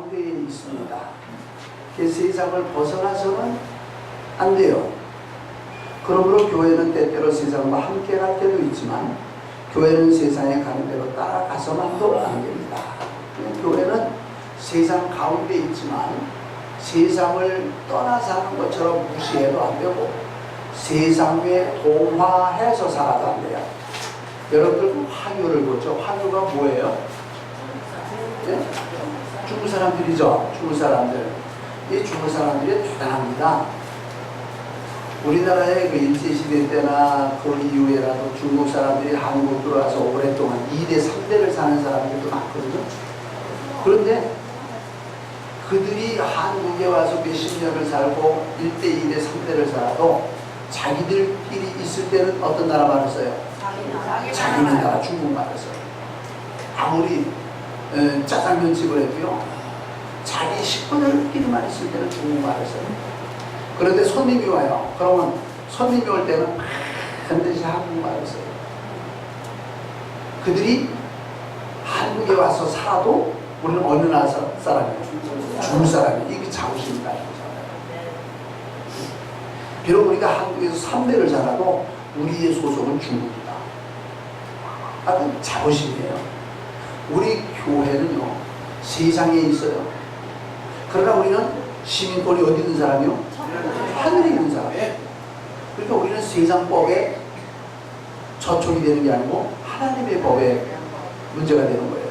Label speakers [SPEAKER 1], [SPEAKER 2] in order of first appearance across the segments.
[SPEAKER 1] 가운데에 있습니다. 그 세상을 벗어나서는 안 돼요. 그러므로 교회는 때때로 세상과 함께 갈 때도 있지만 교회는 세상에 가는 대로 따라가서만도 안 됩니다. 교회는 세상 가운데 있지만 세상을 떠나 사는 것처럼 무시해도 안 되고 세상에 동화해서 살아도 안 돼요. 여러분들 화교를 보죠. 화교가 뭐예요? 네? 중국 사람들이죠. 중국 사람들. 이 중국 사람들이 대단합니다. 우리나라의 그 일제시대 때나 그 이후에라도 중국 사람들이 한국 들어와서 오랫동안 2대, 3대를 사는 사람들도 많거든요. 그런데 그들이 한국에 와서 몇십 년을 살고 1대, 2대, 3대를 살아도 자기들끼리 있을 때는 어떤 나라말을 써요? 자기네 나라 중국말을 써요. 아무리 짜장면집을 해도요, 자기 식구들끼리만 있을 때는 중국말을 써요. 그런데 손님이 와요. 그러면 손님이 올 때는 반드시 한국말을 써요. 그들이 한국에 와서 살아도 우리는 어느 나라 사람이에요? 중국 사람이에요. 이게 자부심입니다. 비록 우리가 한국에서 3대를 살아도 우리의 소속은 중국이다. 아주 자부심이에요. 우리 교회는요, 세상에 있어요. 그러나 우리는 시민권이 어디 있는 사람이요? 하늘에 있는 사람. 그러니까 우리는 세상법에 저촉이 되는 게 아니고 하나님의 법에 문제가 되는 거예요.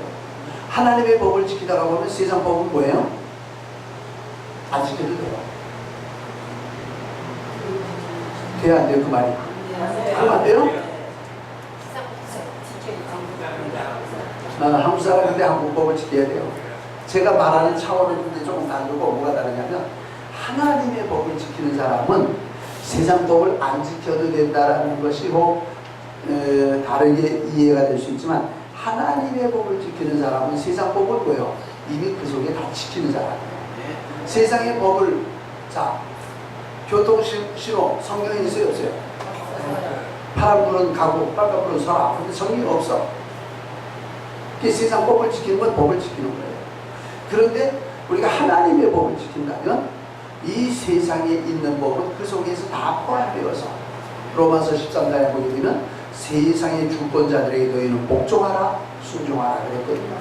[SPEAKER 1] 하나님의 법을 지키다가 보면 세상 법은 뭐예요? 안 지켜도 돼요. 돼야 안 돼요? 그 말이? 그럼 안 돼요? 한국 사람인데 한국 법을 지켜야 돼요. 제가 말하는 차원은 근데 조금 다르고 뭐가 다르냐면 하나님의 법을 지키는 사람은 세상 법을 안 지켜도 된다는 것이 다르게 이해가 될 수 있지만 하나님의 법을 지키는 사람은 세상 법을 뭐예요? 이미 그 속에 다 지키는 사람이에요. 세상의 법을, 자, 교통신호 성경에 있어요? 없어요? 파란불은 가고 빨간불은 서라. 근데 성경이 없어. 세상 법을 지키는 건 법을 지키는 거예요. 그런데 우리가 하나님의 법을 지킨다면 이 세상에 있는 법은 그 속에서 다 포함되어서 로마서 13장에 보면 세상의 주권자들에게 너희는 복종하라 순종하라 그랬거든요.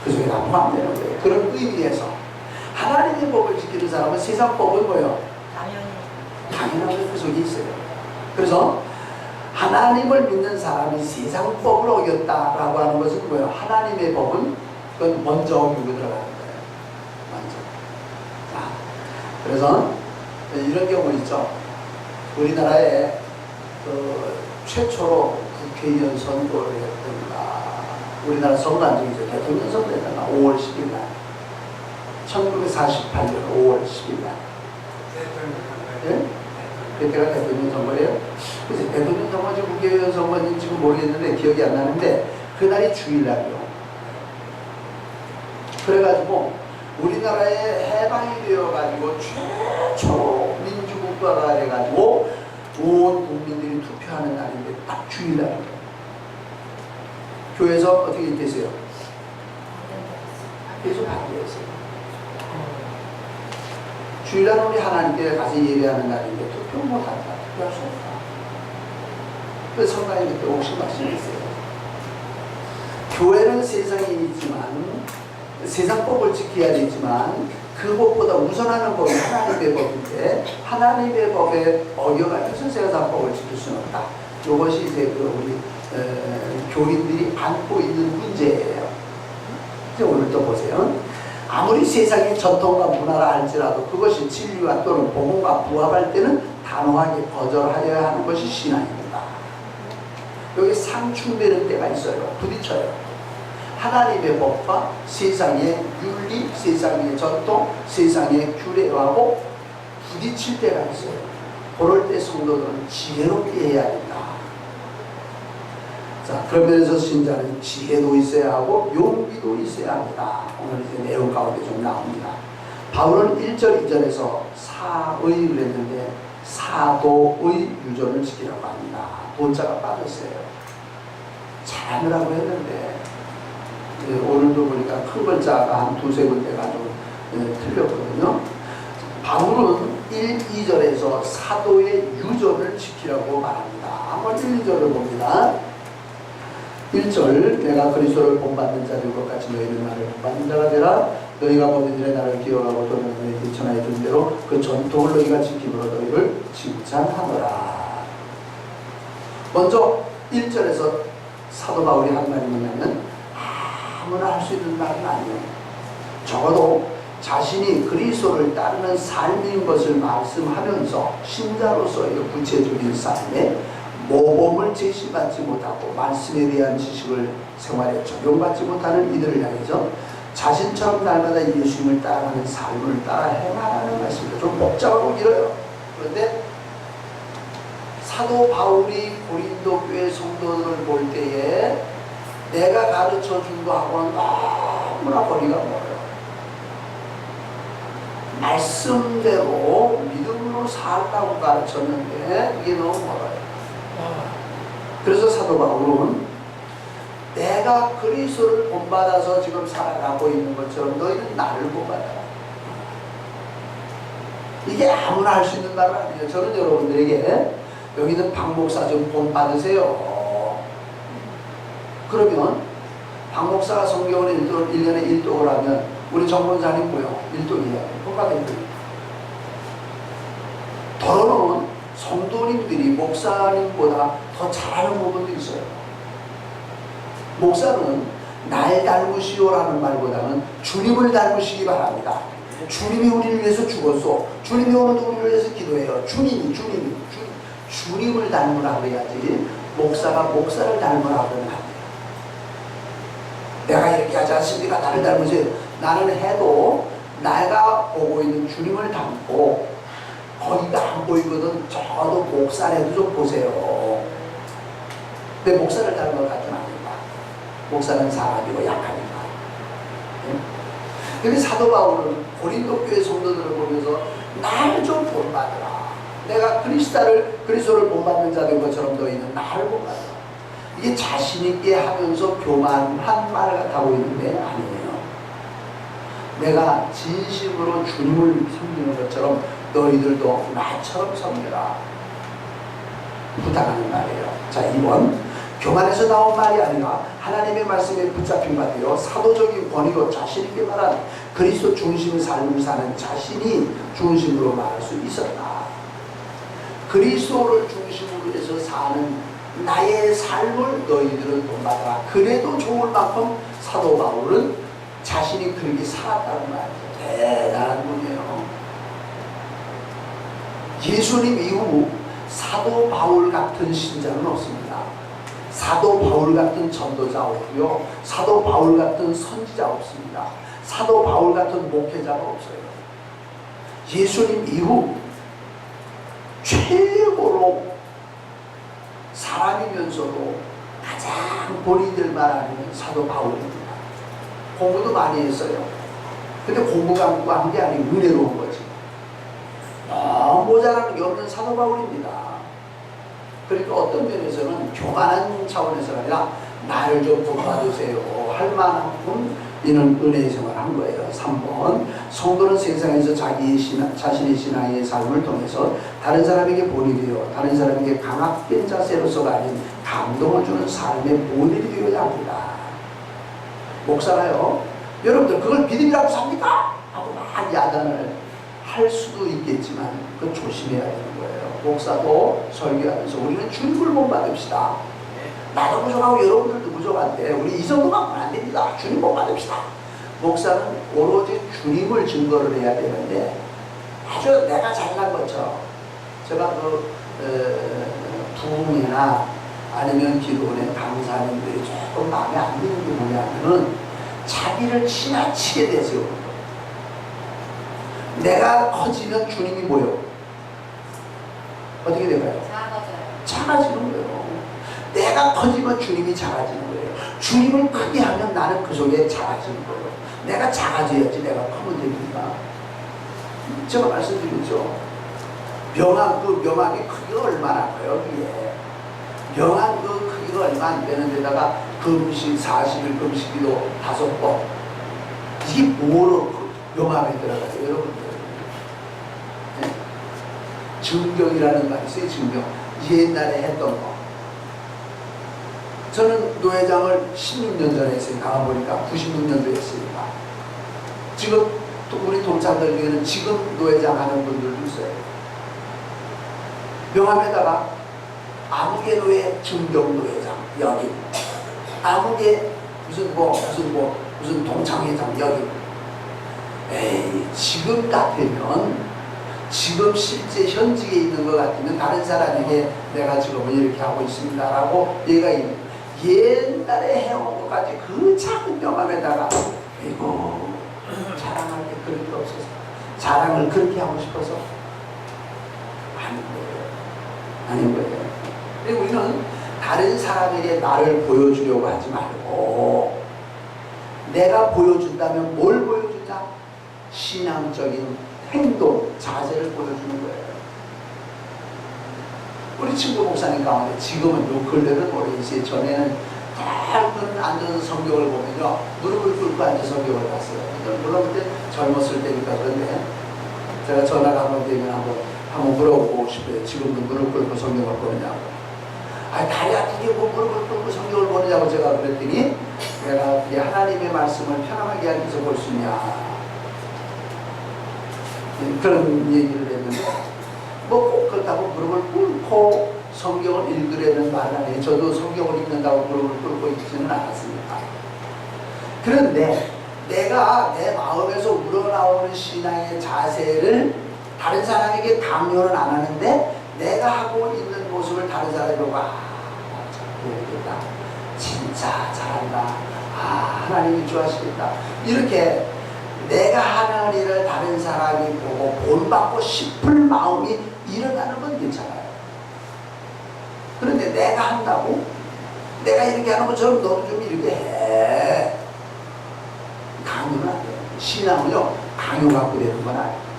[SPEAKER 1] 그 속에 다 포함되는 거예요. 그런 의미에서 하나님의 법을 지키는 사람은 세상 법은 뭐예요? 당연하게 그 속에 있어요. 그래서 하나님을 믿는 사람이 세상 법을 어겼다라고 하는 것은 뭐예요? 하나님의 법은 그건 먼저 어기고 들어가는 거예요. 먼저. 자, 그래서 이런 경우 있죠. 우리나라에 최초로 국회의원 선거를 했던가, 우리나라 선거한 적이 있어요. 대통령 선거 했던가, 5월 10일 날. 1948년 5월 10일 날. 예? 그때가 대통령 선거예요. 그래서 대통령 선거인지 국회의원 선거인지 지금 모르겠는데 기억이 안 나는데 그날이 주일날이요. 그래가지고 우리나라에 해방이 되어가지고 최초로 민주국가가 돼가지고 온 국민들이 투표하는 날인데 딱 주일날이에요. 교회에서 어떻게 됐어요? 계속 반대했어요. 주일날은 우리 하나님께 가서 예배하는 날인데 투표 못한다. 투표할 수 없다. 그래서 성가에 그때 옥신 말씀했어요. 교회는 세상에 있지만 세상법을 지켜야 되지만 그것보다 우선하는 법이 하나님의 법인데 하나님의 법에 어겨가지고 세상법을 지킬 수는 없다. 이것이 이제 우리 교인들이 안고 있는 문제예요. 이제 오늘 또 보세요. 아무리 세상의 전통과 문화라 할지라도 그것이 진리와 또는 복음과 부합할 때는 단호하게 거절하여야 하는 것이 신앙입니다. 여기 상충되는 때가 있어요. 부딪혀요. 하나님의 법과 세상의 윤리, 세상의 전통, 세상의 규례하고 부딪힐 때가 있어요. 그럴 때 성도들은 지혜롭게 해야 된다. 자, 그러면서 신자는 지혜도 있어야 하고 용기도 있어야 합니다. 오늘 이제 내용 가운데 좀 나옵니다. 바울은 1절, 2절에서 사의 그랬는데 사도의 유전을 지키라고 합니다. 도자가 빠졌어요. 잘하느라고 했는데 오늘도 보니까 큰 글자가 한 두세 군데가 좀 틀렸거든요. 바울은 1, 2절에서 사도의 유전을 지키라고 말합니다. 한번 1, 2절을 봅니다. 1절 내가 그리스도를 본받는 자들 것 같이 너희는 나를 본받는 자가 되라. 너희가 모든 일에 나를 기억하고 또는 너희에게 전하여 준 대로 그 전통을 너희가 지킴으로 너희를 칭찬하노라. 먼저 1절에서 사도 바울이 한 말이 뭐냐면 아무나 할 수 있는 말은 아니에요. 적어도 자신이 그리스도를 따르는 삶인 것을 말씀하면서 신자로서의 구체적인 삶에 모범을 제시받지 못하고 말씀에 대한 지식을 생활에 적용받지 못하는 이들을 향해서 자신처럼 날마다 예수님을 따라가는 삶을 따라 해나가는 말씀입니다. 좀 복잡하고 길어요. 그런데 사도 바울이 고린도 교회 성도들을 볼 때에 내가 가르쳐 준 거하고는 너무나 거리가 멀어요. 말씀대로 믿음으로 살라고 가르쳤는데 이게 너무 멀어요. 그래서 사도 바울은 내가 그리스도를 본받아서 지금 살아가고 있는 것처럼 너희는 나를 본받아라. 이게 아무나 할 수 있는 말은 아니에요. 저는 여러분들에게 여기는 박 목사 좀 본받으세요. 그러면 박 목사가 성경을 1년에 1독을 하면 우리 정본사님 뭐요? 1독이에요. 본받아야 돼요. 더러는 성도님들이 목사님보다 더 잘하는 부분도 있어요. 목사는 날 닮으시오라는 말보다는 주님을 닮으시기 바랍니다. 주님이 우리를 위해서 죽었어. 주님이 오늘도 우리를 위해서 기도해요. 주님을 닮으라 그래야지 목사가 목사를 닮으라 그러면 안 돼요. 내가 이렇게 하지 않습니까? 나를 닮으세요. 나는 해도 내가 보고 있는 주님을 닮고 거기가 안 보이거든. 저도 목사라도 좀 보세요. 근데 목사를 닮은 것 같은 아닙니다. 목사는 사람이고 약하니까. 근데 사도 바울은 고린도 교회 성도들을 보면서 나를 좀 본받으라. 내가 그리스도를 본받는 자들 것처럼 너희는 나를 본받으라. 이게 자신있게 하면서 교만한 말 같아 보이는데 아니에요. 내가 진심으로 주님을 섬기는 것처럼 너희들도 나처럼 섬겨라. 부탁하는 말이에요. 자, 2번 교만에서 나온 말이 아니라 하나님의 말씀에 붙잡힌 바 되어 사도적인 권위로 자신있게 말한 그리스도 중심의 삶을 사는 자신이 중심으로 말할 수 있었다. 그리스도를 중심으로 해서 사는 나의 삶을 너희들은 본받아라. 그래도 좋을 만큼 사도 바울은 자신이 그렇게 살았다는 말이에요. 대단한 분이에요. 예수님 이후 사도 바울 같은 신자는 없습니다. 사도 바울 같은 전도자 없고요. 사도 바울 같은 선지자 없습니다. 사도 바울 같은 목회자가 없어요. 예수님 이후 최고로 사람이면서도 가장 본인들 말하는 사도 바울입니다. 공부도 많이 했어요. 근데 공부가 한 게 아니고 은혜로운 거지. 너무 모자라는 게 없는 사도 바울입니다. 그러니까 어떤 면에서는 교만한 차원에서가 아니라 나를 좀 본받으세요 할 만큼 이는 은혜의 생활을 한 거예요. 3번 성도는 세상에서 자신의 신앙의 삶을 통해서 다른 사람에게 본이 되어 다른 사람에게 강압된 자세로서가 아닌 감동을 주는 삶의 모델이 되어야 합니다. 목사가요, 여러분들 그걸 믿음이라고 삽니까? 하고 막 야단을 할 수도 있겠지만 그건 조심해야 되는 거예요. 목사도 설교하면서 우리는 주님을 본받읍시다. 나도 부족하고 여러분들도 부족한데 우리 이 정도만 안 됩니다. 주님 본받읍시다. 목사는 오로지 주님을 증거를 해야 되는데 아주 내가 잘난 것처럼 제가 부흥회나 아니면 기도원의 강사님들이 조금 마음에 안 드는 게 뭐냐면은 자기를 지나치게 내세우는 거예요. 내가 커지면 주님이 뭐예요? 어떻게 될까요? 작아지는 거예요. 내가 커지면 주님이 작아지는 거예요. 주님을 크게 하면 나는 그 속에 작아지는 거예요. 내가 작아져야지 내가 크면 됩니다. 제가 말씀드리죠. 명함의 크기가 얼마나 커요? 이게 명함 그 크기가 얼마 안 되는 데다가 금식 40일 금식기도 5번 이게 뭐로 요 마음에 들어가요, 여러분들. 네? 증경이라는 말이 있어요, 증경. 옛날에 했던 거. 저는 노회장을 16년 전에 했어요. 나와보니까 96년도에 했으니까. 지금 우리 동창들 중에는 지금 노회장 하는 분들도 있어요. 명함에다가 아무개 노회 증경 노회장 여기, 아무개 무슨 동창회장 여기. 에이, 지금 같으면, 지금 실제 현직에 있는 것 같으면 다른 사람에게 내가 지금 이렇게 하고 있습니다라고 얘가 있는, 옛날에 해온 것까지 그 작은 명함에다가 이거 자랑할 게 그렇게 없어서, 자랑을 그렇게 하고 싶어서 아닌 거예요. 아닌 거예요. 그리고 우리는 다른 사람에게 나를 보여주려고 하지 말고, 내가 보여준다면 뭘 보여주냐? 신앙적인 행동, 자세를 보여주는 거예요. 우리 친구 목사님 가운데 지금은 요 근래는 모르겠어요. 전에는 닮은 앉아서 성경을 보면요, 무릎을 꿇고 앉아서 성경을 봤어요. 물론 그때 젊었을 때니까 그런데, 제가 전화가 한번 되면 한번 물어보고 싶어요. 지금도 무릎 꿇고 성경을 보느냐고. 아, 다리 아프게 뭐 무릎을 꿇고 성경을 보느냐고 제가 그랬더니, 내가 어떻게 하나님의 말씀을 편안하게 앉아서 볼 수 있냐, 그런 얘기를 했는데, 뭐 꼭 그렇다고 무릎을 꿇고 성경을 읽으려는 말은 아니에요. 저도 성경을 읽는다고 무릎을 꿇고 읽지는 않았습니다. 그런데 내가 내 마음에서 우러나오는 신앙의 자세를 다른 사람에게 강요는 안 하는데, 내가 하고 있는 모습을 다른 사람이 보고, 모르겠다, 진짜 잘한다, 하나님이 좋아하시겠다, 이렇게 내가 하는 일을 다른 사람이 보고 본받고 싶을 마음이 일어나는 건 괜찮아요. 그런데 내가 한다고, 내가 이렇게 하는 것처럼 너도 좀 이렇게 해, 강요는 안 돼요. 신앙은요, 강요 갖고 되는 건 아니에요.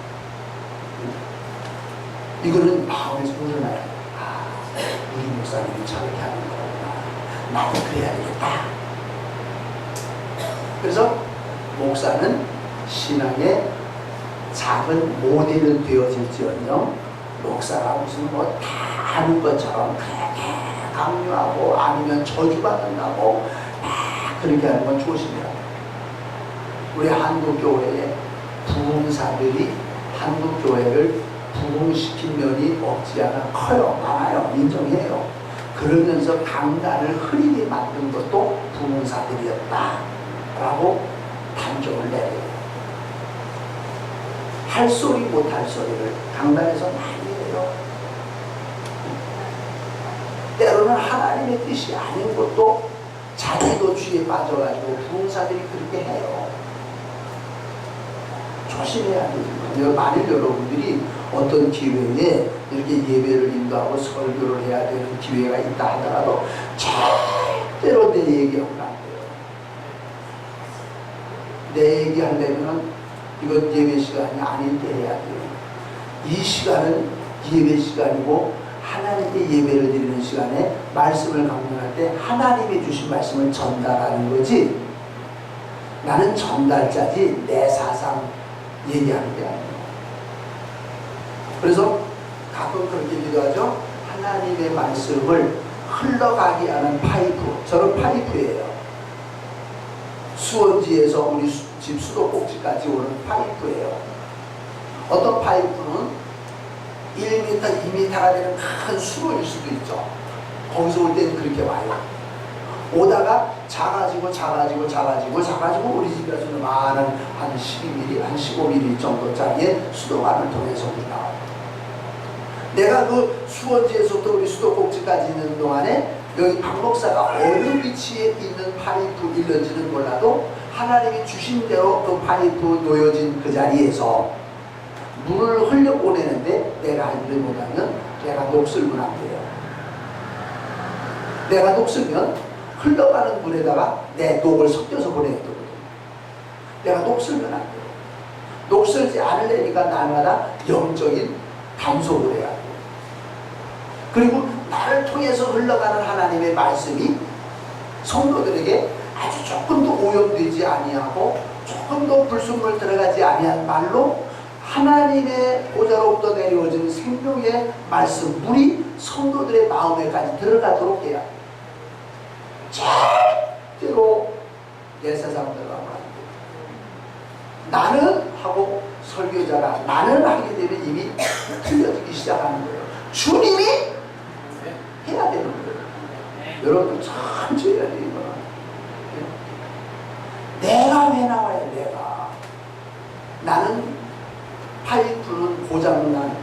[SPEAKER 1] 이거는 마음에서 우러나요. 우리 목사님이 저렇게 하는 거구나, 나도 그래야 되겠다. 그래서 목사는 신앙의 작은 모델은 되어질지언정, 목사가 무슨 뭐 다 아는 것처럼 그렇게 강요하고 아니면 저주받는다고 그렇게 하는 건 조심해야 돼요. 우리 한국교회에 부흥사들이 한국교회를 부흥시킨 면이 없지 않아 커요. 많아요. 인정해요. 그러면서 강단을 흐리게 만든 것도 부흥사들이었다 라고 단정을 내려요. 할 소리 못할 소리를 강단에서 많이 해요. 때로는 하나님의 뜻이 아닌 것도 자기도 쥐에 빠져가지고 부흥사들이 그렇게 해요. 조심해야 돼요. 만일 여러분들이 어떤 기회에 이렇게 예배를 인도하고 설교를 해야 되는 기회가 있다 하더라도 절대로 내 얘기하면 안 돼요. 내 얘기하려면 이건 예배 시간이 아닐 때 해야 돼요. 이 시간은 예배 시간이고 하나님께 예배를 드리는 시간에 말씀을 강론할 때 하나님이 주신 말씀을 전달하는 거지, 나는 전달자지 내 사상 얘기하는 게 아니에요. 그래서 가끔 그렇게 기도하죠. 하나님의 말씀을 흘러가게 하는 파이프, 저는 파이프예요. 수원지에서 우리 집 수도꼭지까지 오는 파이프예요. 어떤 파이프는 1m, 2m가 되는 큰 수로일 수도 있죠. 거기서 올 때는 그렇게 와요. 오다가 작아지고 우리 집에서는 많은 한 12mm, 한 15mm 정도짜리의 수도관을 통해서 나와요. 내가 그 수원지에서부터 우리 수도꼭지까지 있는 동안에 여기 박 목사가 어느 위치에 있는 파이프 일런지는 몰라도 하나님이 주신 대로 그 파이프 놓여진 그 자리에서 물을 흘려보내는데 내가 할 일을 못하면 내가 녹슬면 안 돼요. 내가 녹슬면 흘러가는 물에다가 내 녹을 섞여서 보내야 되거든요. 내가 녹슬면 안 돼요. 녹슬지 않으려니까 날마다 영적인 단속을 해야 돼요. 그리고 나를 통해서 흘러가는 하나님의 말씀이 성도들에게 아주 조금도 오염되지 아니하고 조금 혼도 불순물 들어가지 아니한 말로 하나님의 보좌로부터 내려오는 생명의 말씀, 물이 성도들의 마음에까지 들어가도록 해야 절대로 내 세상 들어가면 안 돼요. 나는 하고 설교자가 나는 하게 되면 이미 틀려지기 시작하는 거예요. 주님이 해야 되는 거예요. 여러분들 참 주의해야 돼요. 이거는. 내가 왜 나와요? 내가. 나는 파이프는 고장난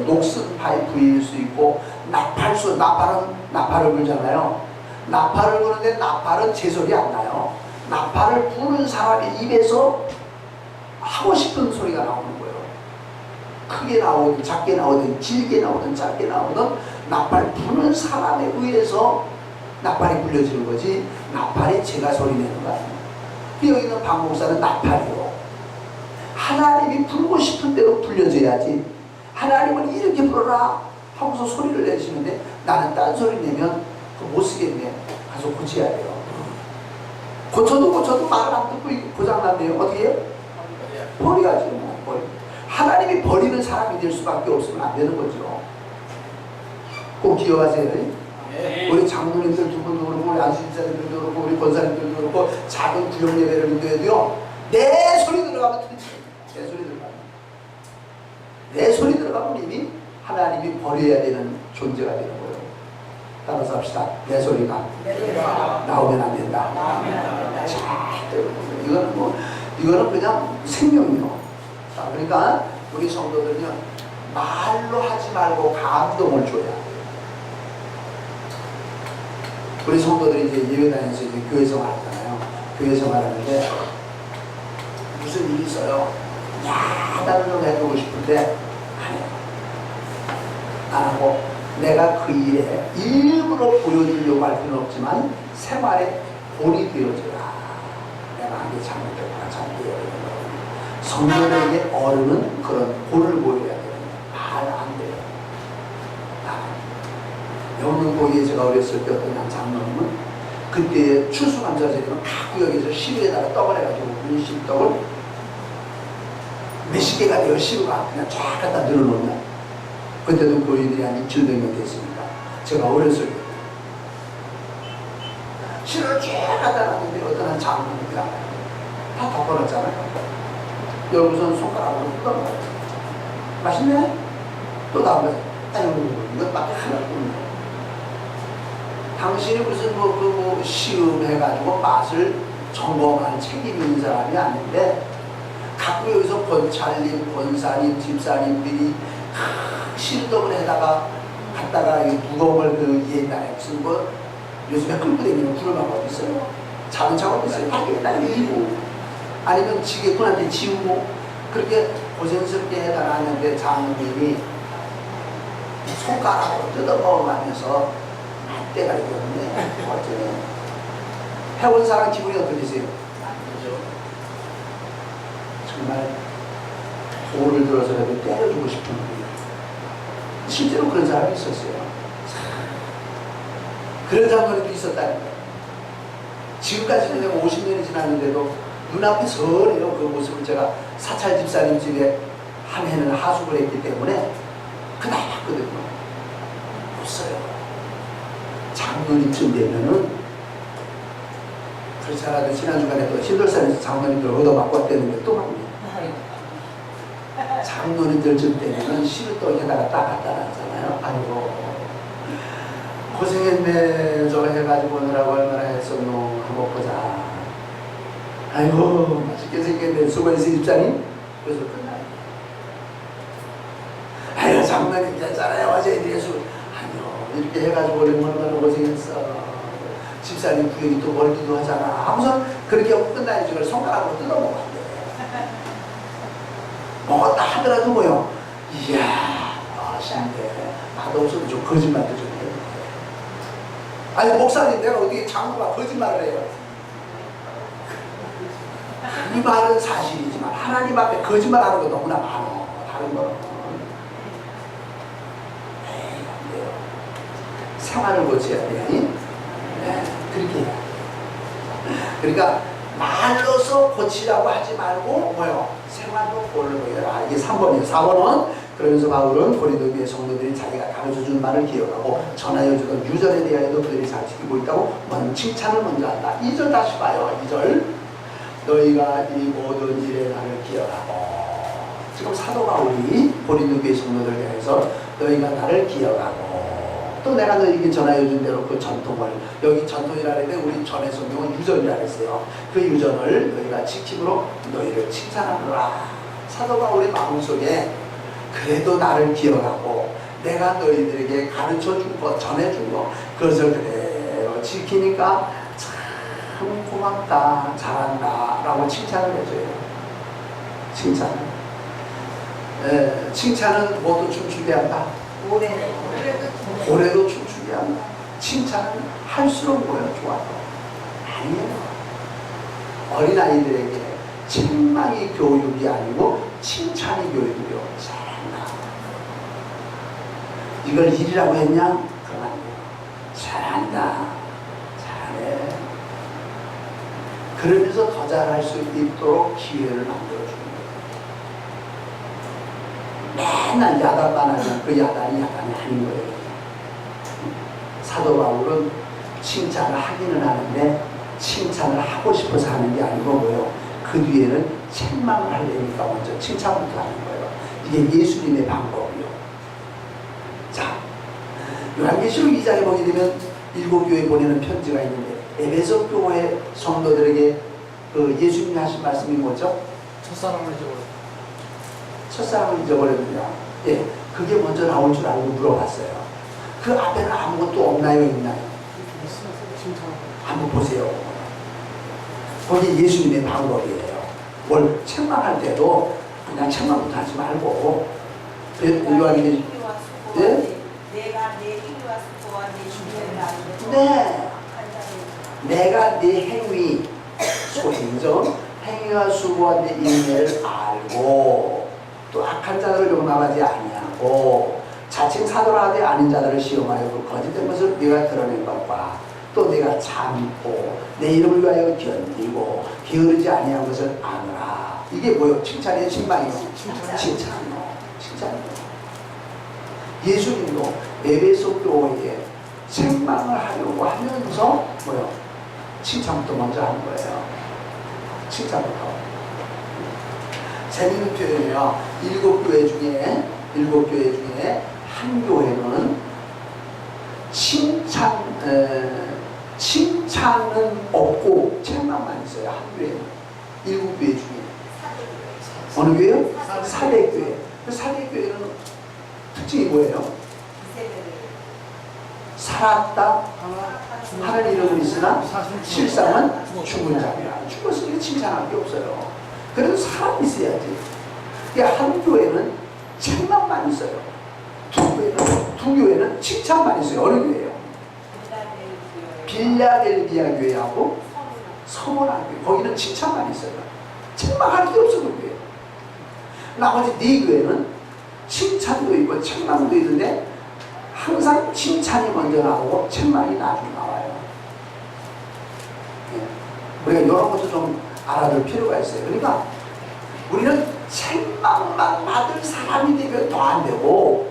[SPEAKER 1] 녹슨 파이프일 수 있고 나팔수, 나팔을 불잖아요. 나팔을 부는데 나팔은 제 소리 안 나요. 나팔을 부는 사람의 입에서 하고 싶은 소리가 나오는 거예요. 크게 나오든 작게 나오든 길게 나오든 짧게 나오든 나팔 부는 사람에 의해서 나팔이 불려지는 거지 나팔이 제가 소리 내는 거 아니에요. 여기 있는 박 목사는 나팔이요. 하나님이 부르고 싶은 대로 불려져야지. 하나님은 이렇게 불어라 하고서 소리를 내시는데 나는 딴 소리 내면 못 쓰겠네. 가서 고쳐야 돼요. 고쳐도 말을 안 듣고 고장났네요. 어떻게 해요? 버려야지. 뭐. 하나님이 버리는 사람이 될 수밖에 없으면 안 되는 거죠. 꼭 기억하세요. 우리 장로님들 두 분도 그렇고 우리 안수집사님들도 그렇고 우리 권사님들도 그렇고 작은 구역 예배를 인도해도요 내 소리 들어가면 틀리지. 내 소리 들어가면 이미 하나님이 버려야 되는 존재가 되는 거예요. 따라서 합시다. 내 소리가 나오면 안 된다. 이거는 그냥 생명이요. 자, 그러니까 우리 성도들은요 말로 하지 말고 감동을 줘야 돼요. 우리 성도들이 이제 예배 다니면서 이제 교회 생활하잖아요. 교회 생활하는데 무슨 일이 있어요. 야단을 좀 해주고 싶은데 안 해요. 안 하고 내가 그 일에 일부러 보여주려고 할 필요는 없지만 생활에 본이 되어져야 내가 하게 잘못됐구나 잘못되어 성도에게 어른은 그런 본을 보여야 돼요. 말 안 돼요. 영등포에 제가 어렸을 때 어떤 한 장로님은 그때 추수감사절이면 각 구역에서 시루에다가 떡을 해가지고 민심떡을 몇십 개가 되어 시루가 그냥 쫙 갖다 늘어놓으면 그때도 교인들이 한 2,000명 됐으니까 제가 어렸을 때 시루를 쫙 갖다 놨는데 어떤 한 장로님이 다 덮어놨잖아요. 여기서는 손가락으로 뜯어먹어요. 맛있네? 또 다음 거죠. 아유 이것밖에 하나뿐이네. 당신이 무슨 시음해가지고 맛을 점검하는 책임이 있는 사람이 아닌데 갖고 여기서 권찰님, 권사님, 집사님들이 실덕을 해다가 갖다가 이 무거움을 옛날에 무슨 요즘에 끌고 다니는 구름하고 어디 있어요? 작은 차가 어디 있어요? 다 옛날에 이고 아니면 지게꾼한테 지우고 그렇게 고생스럽게 해다가 하는데 장로님이 손가락으로 뜯어먹으면서 때가 있거든요. 어쩌면 해본 사람 기분이 어떠세요? 정말 돌을 들어서라도 때려주고 싶은 거예요. 실제로 그런 사람이 있었어요. 그런 장면도 있었다는 거예요. 지금까지는 내가 50년이 지났는데도 눈앞에 선해요. 그 모습을 제가 사찰 집사님 집에 한 해는 하숙을 했기 때문에 그날 봤거든요. 못 써요. 장로님쯤 되면은 그렇지 않아도 지난주간에 또 신돌산에서 장로님들 얻어맞고 왔다는 또 합니다. 장로님들쯤 되면은 시루떡에다가 딱 갖다 놨잖아요. 아이고 고생했네 저거 해가지고 오느라고 얼마나 했었노 한번 보자. 아이고 맛있게 생겼네 수고했어요 집사님. 그래서 끝나요. 아유 장로님 괜찮아요 어제 예수 이렇게 해가지고 얼마나 고생했어. 집사님 구역이 또 멀기도 하잖아. 하고서 그렇게 하고 끝나야지. 그걸 손가락으로 뜯어먹어야 돼. 먹었다 하더라도 뭐요. 이야 맛있는데 맛없어도 좀 거짓말도 좀 해요. 아니 목사님 내가 어떻게 장로가 거짓말을 해요. 이 말은 사실이지만 하나님 앞에 거짓말하는 거 너무나 많어. 다른 거는 생활을 고쳐야 돼. 네, 그렇게 해요. 그러니까 말로서 고치라고 하지 말고 뭐요? 생활로 꼴로 보여라. 이게 3번이에요. 4번은 그러면서 바울은 고린도 교회 성도들이 자기가 가르쳐준 말을 기억하고 전하여 주던 유전에 대하여도 그들이 잘 지키고 있다고 칭찬을 먼저 한다. 2절 다시 봐요. 2절 너희가 이 모든 일에 나를 기억하고. 지금 사도 바울이 고린도 교회 성도들을 향해서 너희가 나를 기억하고 또 내가 너희에게 전하여 준 대로 그 전통을, 여기 전통이라 했는데 우리 전의 성경은 유전이라 했어요. 그 유전을 너희가 지킴으로 너희를 칭찬하노라. 사도 바울의 마음속에 그래도 나를 기억하고 내가 너희들에게 가르쳐 준 것, 전해 준 것, 그것을 그대로 지키니까 참 고맙다, 잘한다 라고 칭찬을 해줘요. 칭찬을. 칭찬은 모두 춤추게 한다. 고래도 춤추게 한다. 칭찬은 할수록 뭐예요? 좋아요. 아니에요. 어린아이들에게 책망이 교육이 아니고 칭찬이 교육이요. 잘한다. 이걸 일이라고 했냐? 그건 아니에요. 잘한다. 잘해. 그러면서 더 잘할 수 있도록 기회를 만들어주는 거예요. 맨날 야단만 하면 그 야단이 아닌 거예요. 사도 바울은 칭찬을 하기는 하는데 칭찬을 하고 싶어서 하는 게 아니고 뭐예요? 그 뒤에는 책망을 하려니까 먼저 칭찬부터 하는 거예요. 이게 예수님의 방법이요. 자, 요한계시록 2장에 보게 되면 7교회에 보내는 편지가 있는데 에베소 교회 성도들에게 그 예수님이 하신 말씀이 뭐죠?
[SPEAKER 2] 첫사랑을 잊어버렸다.
[SPEAKER 1] 첫사랑을 잊어버렸느냐? 예, 그게 먼저 나올 줄 알고 물어봤어요. 그 앞에는 아무것도 없나요? 있나요? 한번 보세요. 거기 예수님의 방법이에요. 뭘 책망할 때도 그냥 책망부터 하지 말고 요한이 네?
[SPEAKER 3] 내가 내 행위와 수고와 내 주변을 알고
[SPEAKER 1] 네. 내가 네 행위, 소행점, 행위와 수고와 내 인내를 알고 또 악한 자들을 용납하지 아니하고 자칭 사도라 하되 아닌 자들을 시험하여 그 거짓된 것을 네가 드러낸 것과 또 내가 참고 내 이름을 위하여 견디고 게으르지 아니한 것을 아노라. 이게 뭐요? 칭찬이에요? 신망이요? 칭찬이요. 칭찬이요. 예수님도 에베소 교회에 책망을 하려고 하면서 뭐요? 칭찬부터 먼저 하는 거예요. 칭찬부터. 재미있는 표현이에요. 7교회 중에 한 교회는 칭찬은 없고 책망만 있어요. 한 교회는. 7교회 중에. 어느 교회요? 사대교회. 그 사대교회는 특징이 뭐예요? 살았다 하는 이름은 있으나 실상은 죽은 자이라. 죽었으니까 칭찬할 게 없어요. 그래도 사람이 있어야지. 그러니까 한 교회는 책망만 있어요. 두 교회는 칭찬만 있어요. 어느 교회예요? 빌라델비아 교회하고 서머나 교회. 거기는 칭찬만 있어요. 책망할 게 없어 그 교회. 나머지 네 교회는 칭찬도 있고 책망도 있는데 항상 칭찬이 먼저 나오고 책망이 나중에 나와요. 예. 우리가 이런 것도 좀 알아둘 필요가 있어요. 그러니까 우리는 책망만 받을 사람이 되면 더 안 되고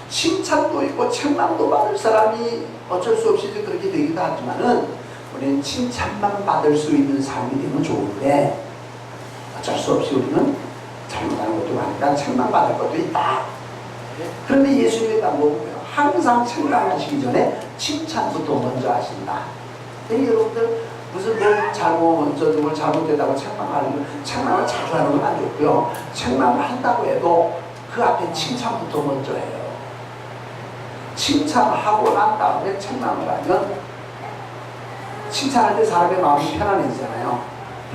[SPEAKER 1] 칭찬도 있고 책망도 받을 사람이 어쩔 수 없이 그렇게 되기도 하지만은 우리는 칭찬만 받을 수 있는 사람이 되면 좋은데 어쩔 수 없이 우리는 잘못하는 것도 많으니까 책망받을 것도 있다. 그런데 예수님의 방법은 항상 책망하시기 전에 칭찬부터 먼저 하신다. 여러분들 무슨 뭘 뭘 잘못됐다고 책망을 자주 하는 건 안 좋고요. 책망을 한다고 해도 그 앞에 칭찬부터 먼저 해요. 칭찬하고 난 다음에 책망을 하면 칭찬할 때 사람의 마음이 편안해지잖아요.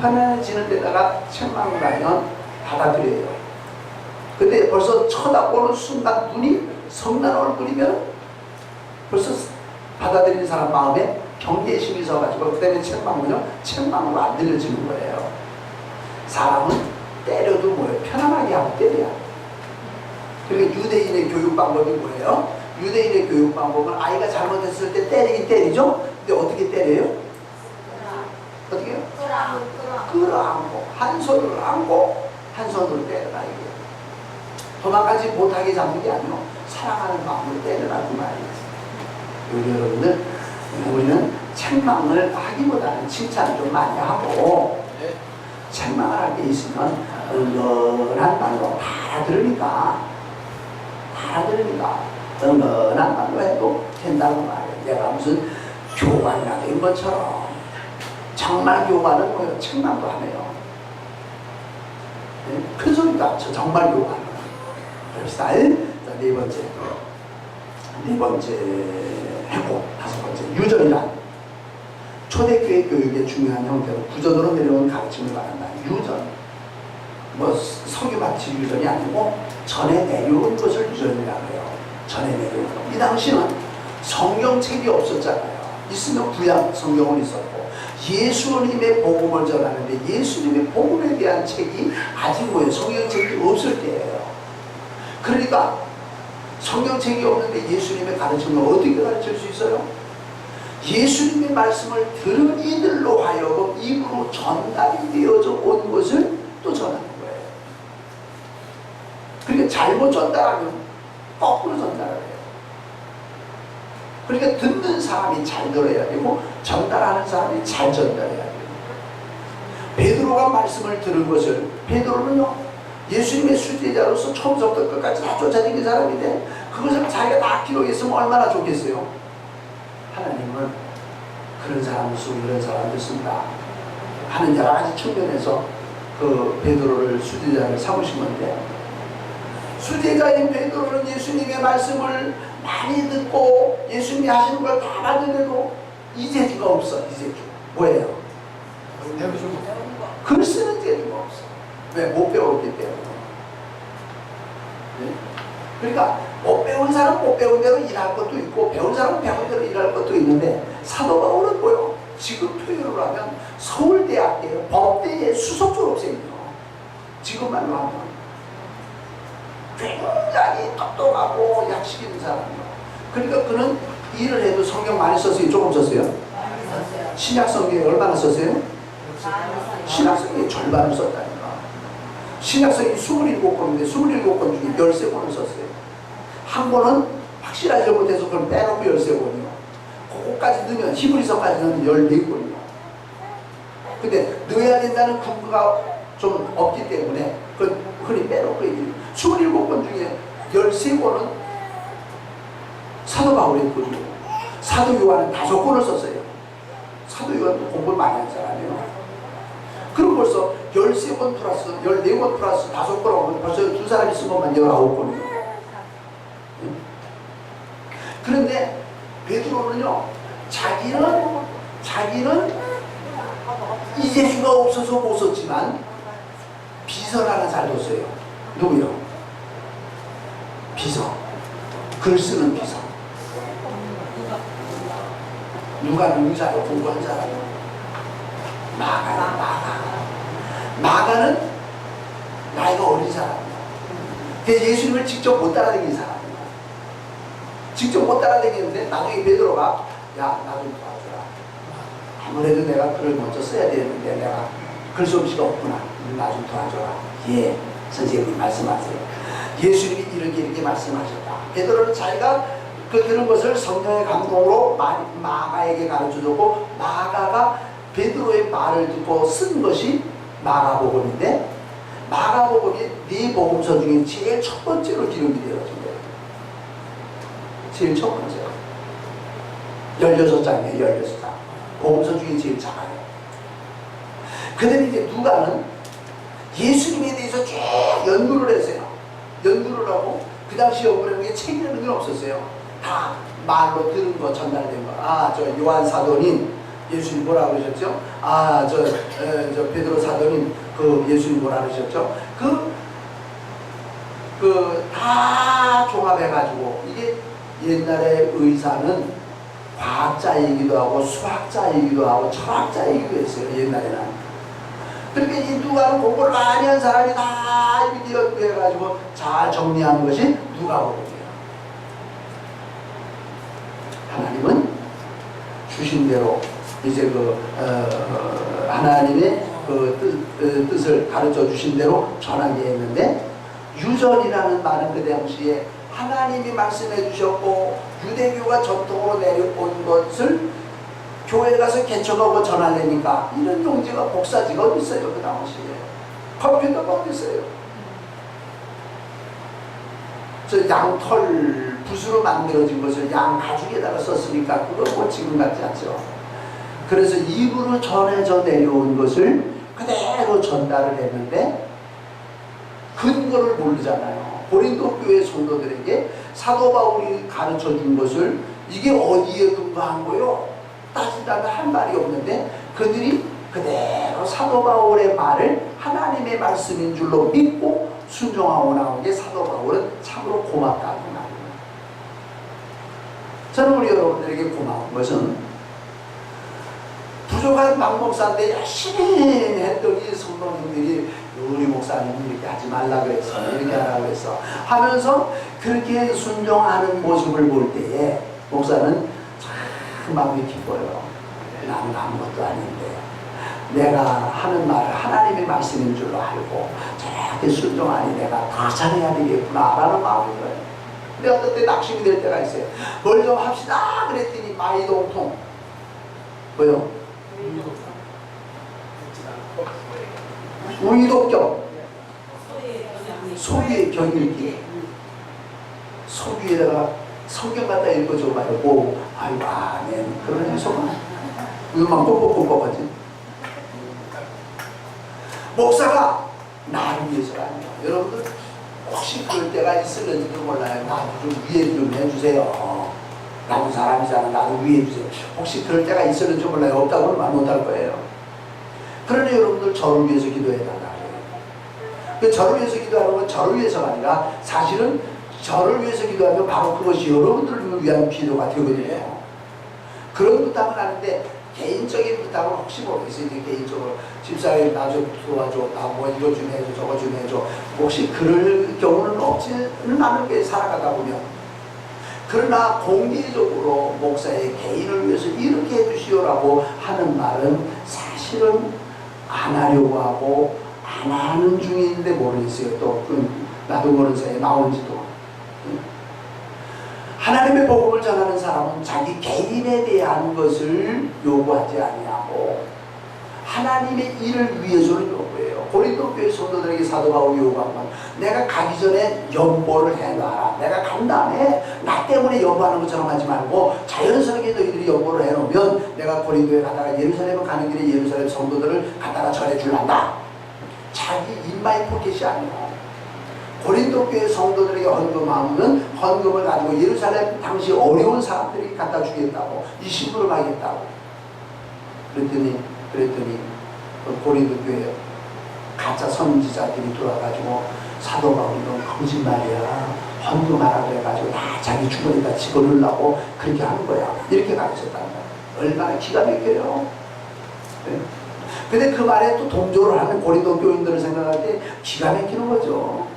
[SPEAKER 1] 편안해지는 데다가 책망을 하면 받아들여요. 근데 벌써 쳐다보는 순간 눈이 성난 얼굴이면 벌써 받아들이는 사람 마음에 경계심이 있어가지고 그다음에 책망으로 안 들려지는 거예요. 사람은 때려도 뭐예요? 편안하게 하고 때려야. 그러니까 유대인의 교육 방법이 뭐예요? 유대인의 교육 방법은 아이가 잘못했을 때 때리긴 때리죠? 근데 어떻게 때려요? 어떻게 해요?
[SPEAKER 3] 끌어안고.
[SPEAKER 1] 끌어안고 한 손으로 안고 한 손으로 때려라 이게. 도망가지 못하게 잡는 게 아니고 사랑하는 마음으로 때려라 그 말이에요. 여러분들 우리는 책망을 하기보다는 칭찬을 좀 많이 하고 책망을 할 게 있으면 은근한 말로 다 들으니까 은근한 말로 해도 된다고 말이에요. 내가 무슨 교관이나 된 것처럼 정말 교관은 뭐예요? 책망도 하네요. 네? 큰 소리도 안 쳐. 정말 교관은. 그럽시다. 네 번째 해고. 다섯 번째 유전이란 초대교회 교육의 중요한 형태로 구전으로 내려온 가르침을 말한다. 유전. 뭐 석유마치 유전이 아니고 전에 내려온 것을 유전이라고 해요. 전에 내려온 것. 이 당시는 성경책이 없었잖아요. 있으면 구약 성경은 있었고 예수님의 복음을 전하는데 예수님의 복음에 대한 책이 아직 뭐예요? 성경책이 없을 때예요. 그러니까 성경책이 없는데 예수님의 가르침을 어떻게 가르칠 수 있어요? 예수님의 말씀을 들은 이들로 하여금 입으로 전달이 되어져 온 것을 또 전하는 거예요. 그러니까 잘못 전달하면 거꾸로 전달을 해요. 그러니까 듣는 사람이 잘 들어야 되고 전달하는 사람이 잘 전달해야 돼요. 베드로가 말씀을 들은 것을 베드로는요 예수님의 수제자로서 처음부터 끝까지 다 쫓아다닌 사람인데 그것을 자기가 다 기록했으면 얼마나 좋겠어요. 하나님은 그런 사람을 쓰고 이런 사람을 씁니다 하는 여러 가지 측면에서 그 베드로를 수제자를 삼으신 건데 수제자인 베드로는 예수님의 말씀을 많이 듣고 예수님이 하시는 걸 다 받는데도 이재주가 없어. 이재주 뭐예요? 글 쓰는 재주가 없어. 왜? 못 배웠기 때문에. 네? 그러니까 못 배운 사람은 못 배운 대로 일할 것도 있고 배운 사람은 배운 대로 일할 것도 있는데 사도 바울은 뭐요? 지금 표현으로 하면 서울대학교 법대의 수석 졸업생이요. 지금말로 하면 굉장히 똑똑하고 약식 있는 사람이요. 그러니까 그는 일을 해도 성경 많이 썼어요? 조금 썼어요? 신약 성경에 얼마나 썼어요? 신약 성경에 절반을 썼다니까. 신약 성경이 27권인데 27권 중에 13권을 썼어요. 한 권은 확실하지 못해서 그걸 빼놓고 13권이요. 그거까지 넣으면 히브리서까지 넣으면 14권이요. 근데 넣어야 된다는 근거가 좀 없기 때문에 그걸 흔히 빼놓고 얘기해요. 27권 중에 13권은 사도 바울의 글이고 사도 요한은 5권을 썼어요. 사도 요한도 공부를 많이 한 사람이에요. 그럼 벌써 13권 플러스 14권 플러스 5권 하면 벌써 두 사람이 쓴 것만 19권이에요. 그런데 베드로는요 자기는 이재주가 없어서 못 썼지만 비서를 하나 잘 뒀어요. 누구요? 비서. 글 쓰는 비서. 누가는 의사로 공부한 사람이에요. 마가는 나이가 어린 사람이에요. 그래서 예수님을 직접 못 따라다닌 사람이에요. 직접 못 따라다니는데 나중에 베드로가 야, 나 좀 도와줘라. 아무래도 내가 글을 먼저 써야 되는데 내가 글솜씨가 없구나. 나 좀 도와줘라. 예, 선생님 말씀하세요. 예수님이 이렇게 말씀하셨다. 베드로는 자기가 그 들은 것을 성령의 감동으로 마가에게 가르쳐줬고 마가가 베드로의 말을 듣고 쓴 것이 마가복음인데 마가복음이 네 복음서 중에 제일 첫 번째로 기록이 되어진 거예요. 제일 첫 번째로 16장이에요. 16장 복음서 중에 제일 작아요. 그 다음에 이제 누가는 예수님에 대해서 쭉 연구를 했어요. 연구를 하고 그 당시 연구를 하는 게 책이라는 게 없었어요. 다 말로 들은 거 전달된 거. 아, 저 요한 사도님 예수님 뭐라 그러셨죠? 아, 저 베드로 사도님 그 예수님 뭐라 그러셨죠? 다 종합해가지고 이게 옛날에 의사는 과학자이기도 하고 수학자이기도 하고 철학자이기도 했어요. 옛날에는. 그러니까 이 누가는 공부를 많이 한 사람이 다 이렇게 연구해가지고 잘 정리한 것이 누가복음이에요. 하나님은 주신 대로 이제 하나님의 뜻을 가르쳐 주신 대로 전하게 했는데, 유전이라는 말은 그 당시에 하나님이 말씀해 주셨고 유대교가 전통으로 내려온 것을 교회 가서 개척하고 전하려니까 이런 용지가 복사지가 어디 있어요? 그 당시에 컴퓨터가 어디 있어요? 저 양털 붓으로 만들어진 것을 양 가죽에다가 썼으니까 그건 뭐 지금 같지 않죠. 그래서 입으로 전해져 내려온 것을 그대로 전달을 했는데 근거를 모르잖아요. 고린도 교회 성도들에게 사도 바울이 가르쳐 준 것을 이게 어디에 근거한 거요? 따지다가 한 말이 없는데 그들이 그대로 사도 바울의 말을 하나님의 말씀인 줄로 믿고 순종하고 나온 게 사도 바울은 참으로 고맙다는 말이에요. 저는 우리 여러분들에게 고마운 것은 부족한 박 목사인데 열심히 했더니 성도님들이 우리 목사님은 이렇게 하지 말라 그랬어, 이렇게 하라고 그랬어 하면서 그렇게 순종하는 모습을 볼 때에 목사는 참 마음이 기뻐요. 나는 아무것도 아닌데 내가 하는 말을 하나님의 말씀인 줄로 알고 저렇게 순종하니 내가 더 잘해야 되겠구나 라는 마음이 들어요. 근데 어떤 때 낙심이 될 때가 있어요. 뭘 좀 합시다 그랬더니 마이동통 뭐요? 우이독경 소위의 경일기 소위에다가 성경 갖다 읽어줘 봐요. 뭐 아이고 아멘 그런 해석은 이것만 뻑뻑뻑뻑하지. 목사가 나를 위해서가 아니에요. 여러분들 혹시 그럴 때가 있을는지도 몰라요. 나도 좀 위해 좀 해주세요. 나도 사람이잖아. 나도 위해 주세요. 혹시 그럴 때가 있을는지 몰라요. 없다고는 말 못할 거예요. 그러니 여러분들 저를 위해서 기도해달라. 그 저를 위해서 기도하는 건 저를 위해서가 아니라 사실은 저를 위해서 기도하면 바로 그것이 여러분들을 위한 기도가 되거든요. 그런 부탁은 하는데 개인적인 부탁은 혹시 모르겠어요. 이제 개인적으로 집사님 나 좀 도와줘, 나 뭐 이거 좀 해줘, 저거 좀 해줘. 혹시 그럴 경우는 없지는 않을 게 살아가다 보면. 그러나 공개적으로 목사의 개인을 위해서 이렇게 해주시오라고 하는 말은 사실은 안 하려고 하고 안 하는 중인데 모르겠어요. 또 나도 모르는 사이에 나온지도. 하나님의 복음을 전하는 사람은 자기 개인에 대한 것을 요구하지 아니하고 하나님의 일을 위해서는 요구해요. 고린도 교회 성도들에게 사도 바울이 요구한 건 내가 가기 전에 연보를 해놔라. 내가 간 다음에 나 때문에 연보하는 것처럼 하지 말고 자연스럽게 너희들이 연보를 해놓으면 내가 고린도에 가다가 예루살렘을 가는 길에 예루살렘 성도들을 갖다가 전해줄란다. 자기 인마이 포켓이 아니에요. 고린도 교회 성도들에게 헌금하면 헌금을 가지고 예루살렘 당시 어려운 사람들이 갖다 주겠다고 이 신부를 하겠다고 그랬더니 그 고린도 교회 가짜 선지자들이 돌아가지고 사도 바울이 넌 거짓말이야 헌금하라고 해가지고 다 자기 주머니에다 집어넣으려고 그렇게 하는 거야. 이렇게 가르쳤단 말이야. 얼마나 기가 막혀요. 네? 근데 그 말에 또 동조를 하는 고린도 교인들을 생각할 때 기가 막히는 거죠.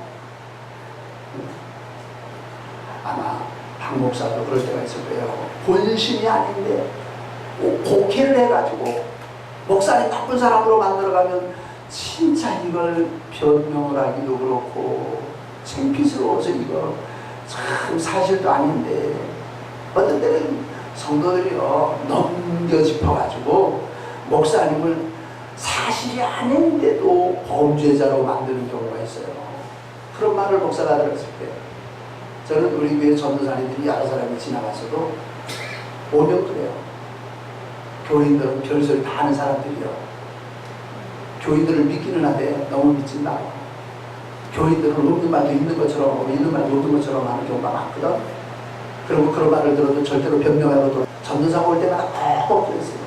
[SPEAKER 1] 아마 박 목사도 그럴 때가 있을 거예요. 본심이 아닌데 곡해를 해가지고 목사님 나쁜 사람으로 만들어가면 진짜 이걸 변명을 하기도 그렇고 창피스러워서 이거 참 사실도 아닌데 어떤 때는 성도들이요 넘겨 짚어가지고 목사님을 사실이 아닌데도 범죄자로 만드는 경우가 있어요. 그런 말을 목사가 들었을 때 저는 우리 교회 전도사님들이 여러 사람이 지나가서도 오면 그래요. 교인들은 별소리 다 하는 사람들이요. 교인들을 믿기는 하되 너무 믿지 마. 교인들은 없는 말도 있는 것처럼 하고 있는 말도 없는 것처럼 하는 경우가 많거든. 그리고 그런 말을 들어도 절대로 변명하고도 전도사가 올 때마다 꼭 그랬어요.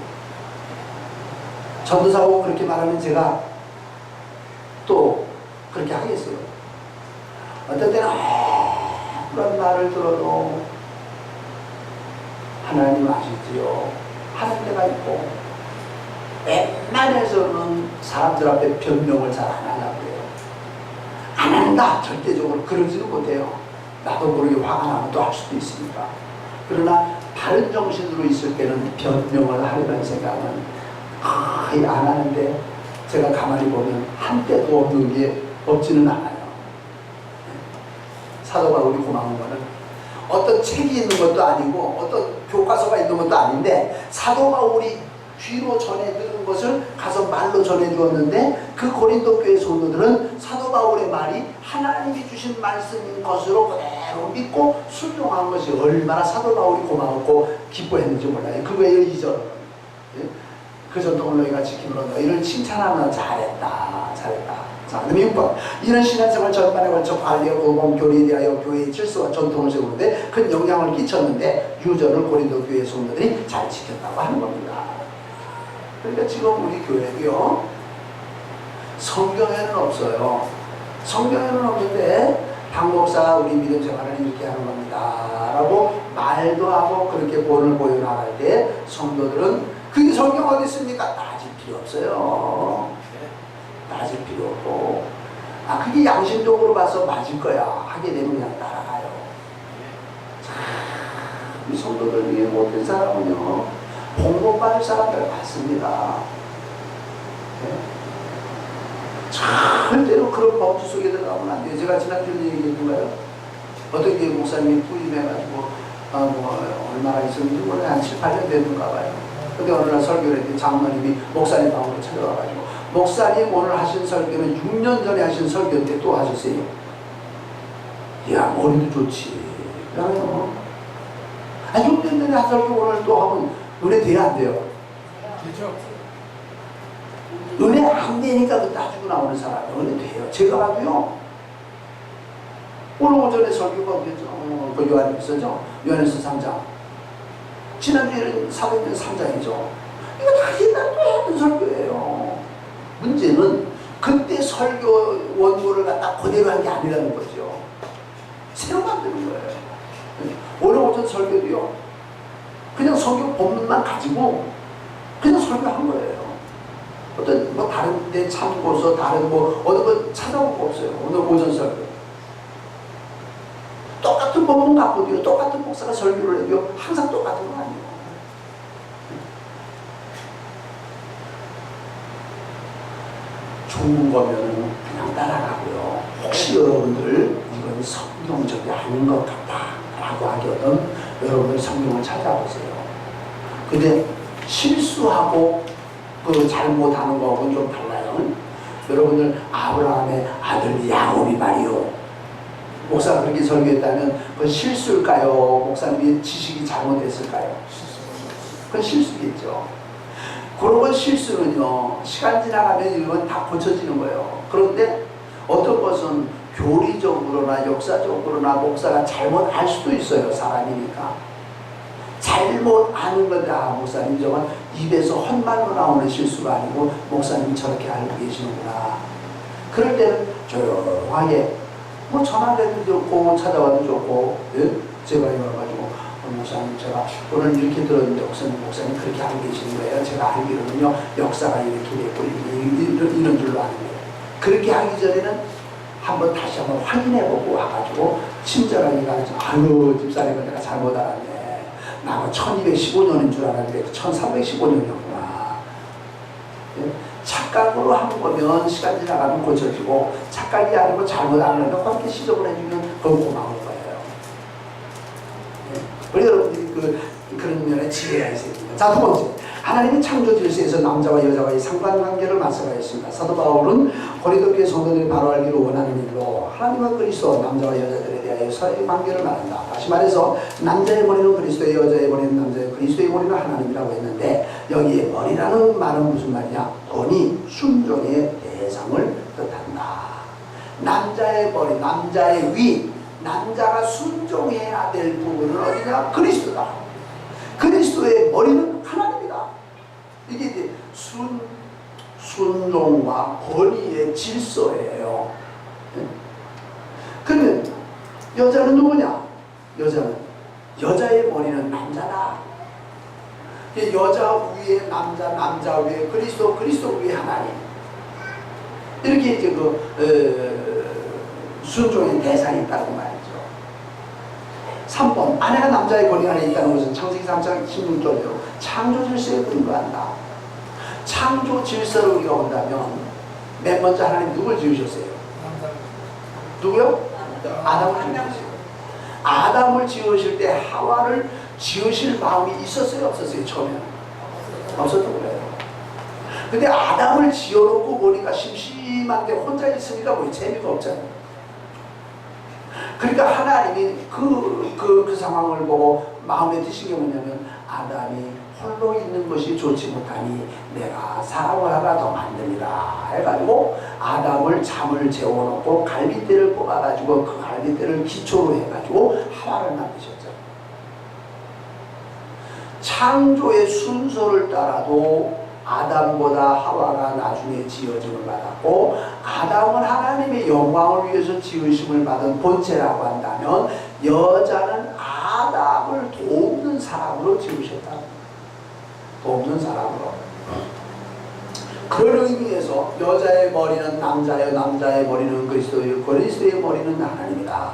[SPEAKER 1] 전도사고 그렇게 말하면 제가 또 그렇게 하겠어요. 어떤 때는 그런 말을 들어도 하나님 아시지요 하는 때가 있고 웬만해서는 사람들 앞에 변명을 잘 안 하려고 해요. 안 한다 절대적으로 그러지는 못해요. 나도 모르게 화가 나면 또 할 수도 있으니까. 그러나 바른 정신으로 있을 때는 변명을 하려는 생각은 거의 안 하는데 제가 가만히 보면 한때도 없는 게 없지는 않아요. 사도 바울이 고마운 거는 어떤 책이 있는 것도 아니고 어떤 교과서가 있는 것도 아닌데 사도 바울이 귀로 전해 들은 것을 가서 말로 전해 주었는데 그 고린도 교회 성도들은 사도 바울의 말이 하나님이 주신 말씀인 것으로 그대로 믿고 순종한 것이 얼마나 사도 바울이 고마웠고 기뻐했는지 몰라요. 그 외에 이절은 그 전통을 너희가 지킴으로 너희를 칭찬하면 잘했다 잘했다. 자, 그다음에 6번. 이런 신앙생활 전반에 걸쳐 관리와 보험, 교리에 대하여 교회의 질서와 전통을 세우는데 큰 영향을 끼쳤는데 유전을 고린도 교회 성도들이 잘 지켰다고 하는 겁니다. 그러니까 지금 우리 교회도요, 성경에는 없어요. 성경에는 없는데 당목사 우리 믿음 생활은 이렇게 하는 겁니다 라고 말도 하고 그렇게 본을 보여나갈 때 성도들은 그게 성경 어디 있습니까? 따질 필요 없어요. 따질 필요 없고, 아 그게 양심적으로 봐서 맞을 거야 하게 되면 그냥 따라가요. 참, 이 성도들 중에 못된 사람은요 공부받을 사람들 같습니다. 네? 절대로 그런 법주 속에 들어가면 안 돼요. 제가 지난주에 얘기했는가요? 어떤 게 목사님이 부임해가지고 얼마나 있었는지 몰라요. 한 7, 8년 됐는가 봐요. 근데 어느 날 설교를 했더니 장로님이 목사님 방으로 찾아와가지고 목사님 오늘 하신 설교는 6년 전에 하신 설교인데 또 하셨어요. 야 머리도 좋지. 그러면 6년 전에 한 설교 오늘 또 하면 은혜 돼야 안 돼요?
[SPEAKER 2] 그렇죠.
[SPEAKER 1] 은혜 안 되니까 그 따지고 나오는 사람이 은혜 돼요. 제가 봐도요. 오늘 오전에 설교가 그 요한일서죠. 요한일서 3장. 지난주에는 사도행전 3장이죠. 이거 다 옛날에 또 했던 설교예요. 문제는 그때 설교 원고를 갖다 그대로 한 게 아니라는 거죠. 새로 만드는 거예요. 오늘 오전 설교도요. 그냥 성경 본문만 가지고 그냥 설교한 거예요. 어떤 뭐 다른 데 참고서 다른 뭐 어느 거 찾아볼 거 없어요. 오늘 오전 설교. 똑같은 본문 갖고도요. 똑같은 목사가 설교를 해도요. 항상 똑같은 거 아니에요. 좋은 거면은 그냥 따라가고요. 혹시 여러분들 이건 성경적이 아닌 것 같다 라고 하거든 여러분들 성경을 찾아보세요. 근데 실수하고 그 잘못하는 거하고는 좀 달라요. 여러분들 아브라함의 아들 야곱이 말이요. 목사가 그렇게 설교했다면 그건 실수일까요? 목사님이 지식이 잘못했을까요? 그건 실수겠죠. 그런 건 실수는요. 시간 지나가면 이건 다 고쳐지는 거예요. 그런데 어떤 것은 교리적으로나 역사적으로나 목사가 잘못 알 수도 있어요. 사람이니까. 잘못 아는 건데 목사님 저건 입에서 헛말로 나오는 실수가 아니고 목사님이 저렇게 알고 계시는구나. 그럴 때는 조용하게 뭐 전화해도 좋고 찾아와도 좋고 예? 제가 이래가지고 목사님 제가 오늘 이렇게 들었는데 목사님 그렇게 알고 계시는 거예요. 제가 알기로는요 역사가 이렇게 됐고 이런 줄로 아는 거예요. 그렇게 하기 전에는 다시 한번 확인해보고 와가지고 친절하게 가르쳐 아유 집사님은 내가 잘못 알았네. 나는 1215년인 줄 알았는데 1315년이었구나. 예? 착각으로 한 거면 시간 지나가면 고쳐지고 착각이 아니고 잘못 안 하면 그렇게 시정을 해주면 그건 고마운 거예요. 예? 우리 여러분들이 그런 면에 지혜가 있어야 됩니다. 자, 두 번째. 하나님이 창조 질서에서 남자와 여자와의 상관관계를 말씀하였습니다. 사도 바울은 고린도 교회 성도들이 바로 알기를 원하는 일로 하나님과 그리스도, 남자와 여자들에 대하여 서로의 관계를 말한다. 다시 말해서 남자의 머리는 그리스도의, 여자의 머리는 남자의, 그리스도의 머리는 하나님이라고 했는데 여기에 머리라는 말은 무슨 말이냐? 본이 순종의 대상을 뜻한다. 남자의 머리, 남자의 위, 남자가 순종해야 될 부분은 어디냐? 그리스도다. 그리스도의 머리는 하나님이다. 이게 이제 순종과 권위의 질서예요. 그러면 여자는 누구냐? 여자의 머리는 남자다. 여자 위에 남자, 남자 위에 그리스도, 그리스도 위에 하나님. 이렇게 이제 순종의 대상이 있다고 말이죠. 3번 아내가 남자의 권리 안에 있다는 것은 창세기 3장 16절대로 창조 질서에 근거한다. 창조 질서를 우리가 본다면 맨 먼저 하나님 누굴 지으셨어요? 누구요? 아담을 지으셨어요. 아담을 지으실 때 하와를 지으실 마음이 있었어요? 없었어요? 처음에는? 없었던 거예요. 근데 아담을 지어놓고 보니까 심심한데 혼자 있으니까 뭐 재미가 없잖아요. 그러니까 하나님이 그 상황을 보고 마음에 드신 게 뭐냐면 아담이 홀로 있는 것이 좋지 못하니 내가 사람을 하나 더 만듭니다 해가지고 아담을 잠을 재워놓고 갈빗대를 뽑아가지고 그 갈빗대를 기초로 해가지고 하와를 만드셨죠. 창조의 순서를 따라도 아담보다 하와가 나중에 지어짐을 받았고 아담은 하나님의 영광을 위해서 지으심을 받은 본체라고 한다면 여자는 아담을 돕는 사람으로 지으셨다. 돕는 사람으로. 그런 의미에서 여자의 머리는 남자요 남자의 머리는 그리스도요 그리스도의 머리는 하나님이다.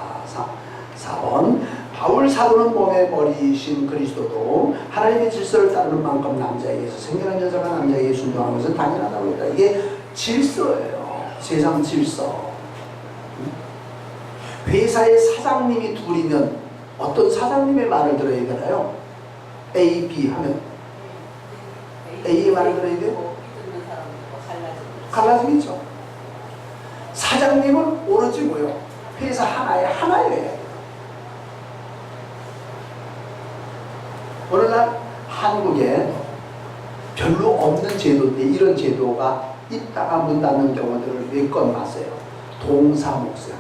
[SPEAKER 1] 4번 바울 사도는 몸의 머리이신 그리스도도 하나님의 질서를 따르는 만큼 남자에게서 생겨난 여자가 남자에게 순종하는 것은 당연하다고 했다. 이게 질서예요. 세상 질서. 회사의 사장님이 둘이면 어떤 사장님의 말을 들어야 되나요? A, B 하면 A의 말을 들어야 돼요? 갈라지겠죠. 사장님은 오로지 뭐요? 회사 하나예요. 오늘날 한국에 별로 없는 제도인데 이런 제도가 있다가 문 닫는 경우들을 몇 건 봤어요. 동사 목사.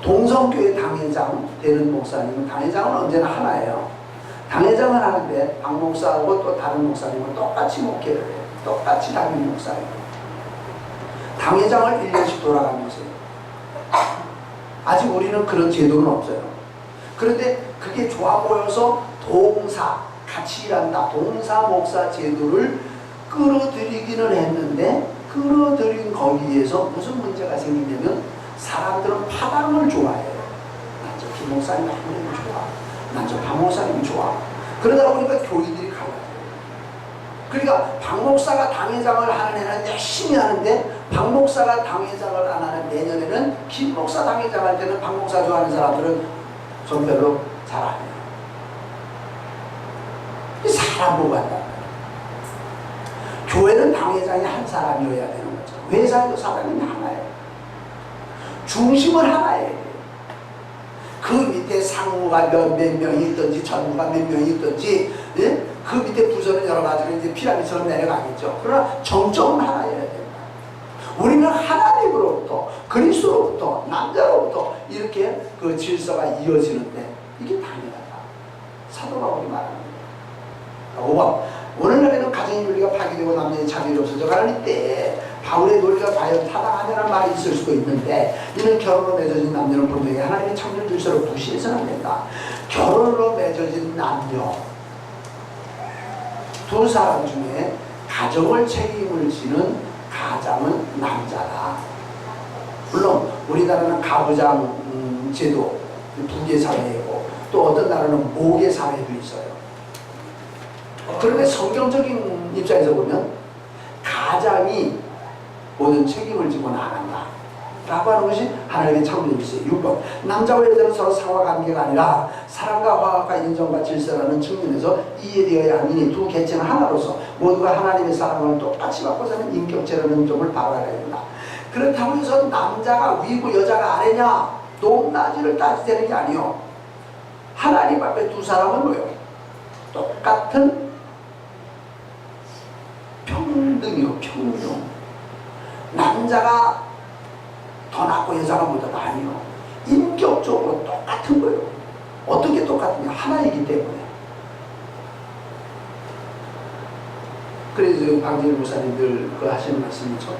[SPEAKER 1] 동성교회 당회장 되는 목사님은 당회장은 언제나 하나예요. 당회장은 하는데 박 목사하고 또 다른 목사님은 똑같이 목회를 해요. 똑같이 담임 목사예요. 당회장을 1년씩 돌아가면서 해요. 아직 우리는 그런 제도는 없어요. 그런데 그게 좋아 보여서 동사, 같이 일한다. 동사 목사 제도를 끌어들이기는 했는데 끌어들인 거기에서 무슨 문제가 생기냐면 사람들은 파당을 좋아해요. 난 저 김 목사님 하나님이 좋아. 난 저 박 목사님이 좋아. 그러다 보니까 교인들이 갈라져요. 그러니까 박 목사가 당회장을 하는 해는 열심히 하는데 박 목사가 당회장을 안 하는 내년에는 김 목사 당회장 할 때는 박 목사 좋아하는 사람들은 좀 별로 잘 안 해요. 사람 보고 한다. 교회는 당회장이 한 사람이어야 되는 거죠. 회사에도 사장님이 하나예요. 중심은 하나예요. 그 밑에 상무가 몇 명이 있든지 전무가 몇 명이 있든지 예? 그 밑에 부서는 여러 가지로 이제 피라미드처럼 내려가겠죠. 그러나 정점은 하나여야 된다. 우리는 하나님으로부터 그리스도로부터 남자로부터 이렇게 그 질서가 이어지는데 이게 당연하다. 사도 바울이 말하는 거예요. 5번 오늘날에는 가정의 윤리가 파괴되고 남녀의 자비가 없어져 가는 이때 바울의 논리가 과연 타당하냐는 말이 있을 수도 있는데 이는 결혼으로 맺어진 남녀는 분명히 하나님의 창조 질서를 무시해서는 안 된다. 결혼으로 맺어진 남녀 두 사람 중에 가정을 책임을 지는 가장은 남자다. 물론 우리나라는 가부장 제도 부계 사회이고 또 어떤 나라는 모계 사회도 있어요. 그런데 성경적인 입장에서 보면 가장이 모든 책임을 지고는 안 한다 라고 하는 것이 하나님의 창조 질서예요. 6번 남자와 여자는 서로 상하 관계가 아니라 사랑과 화합과 인정과 질서라는 측면에서 이해되어야 하니 두 개체는 하나로서 모두가 하나님의 사랑을 똑같이 받고 사는 인격체라는 점을 바라야 된다. 그렇다고 해서 남자가 위고 여자가 아래냐 높낮이를 따지는 게 아니요. 하나님 앞에 두 사람은 뭐예요? 똑같은 평등이요. 평등. 남자가 더 낫고 여자가 못하다 아니요. 인격적으로 똑같은 거예요. 어떻게 똑같으냐? 하나이기 때문에. 그래서 방지일 목사님들 그 하시는 말씀이죠.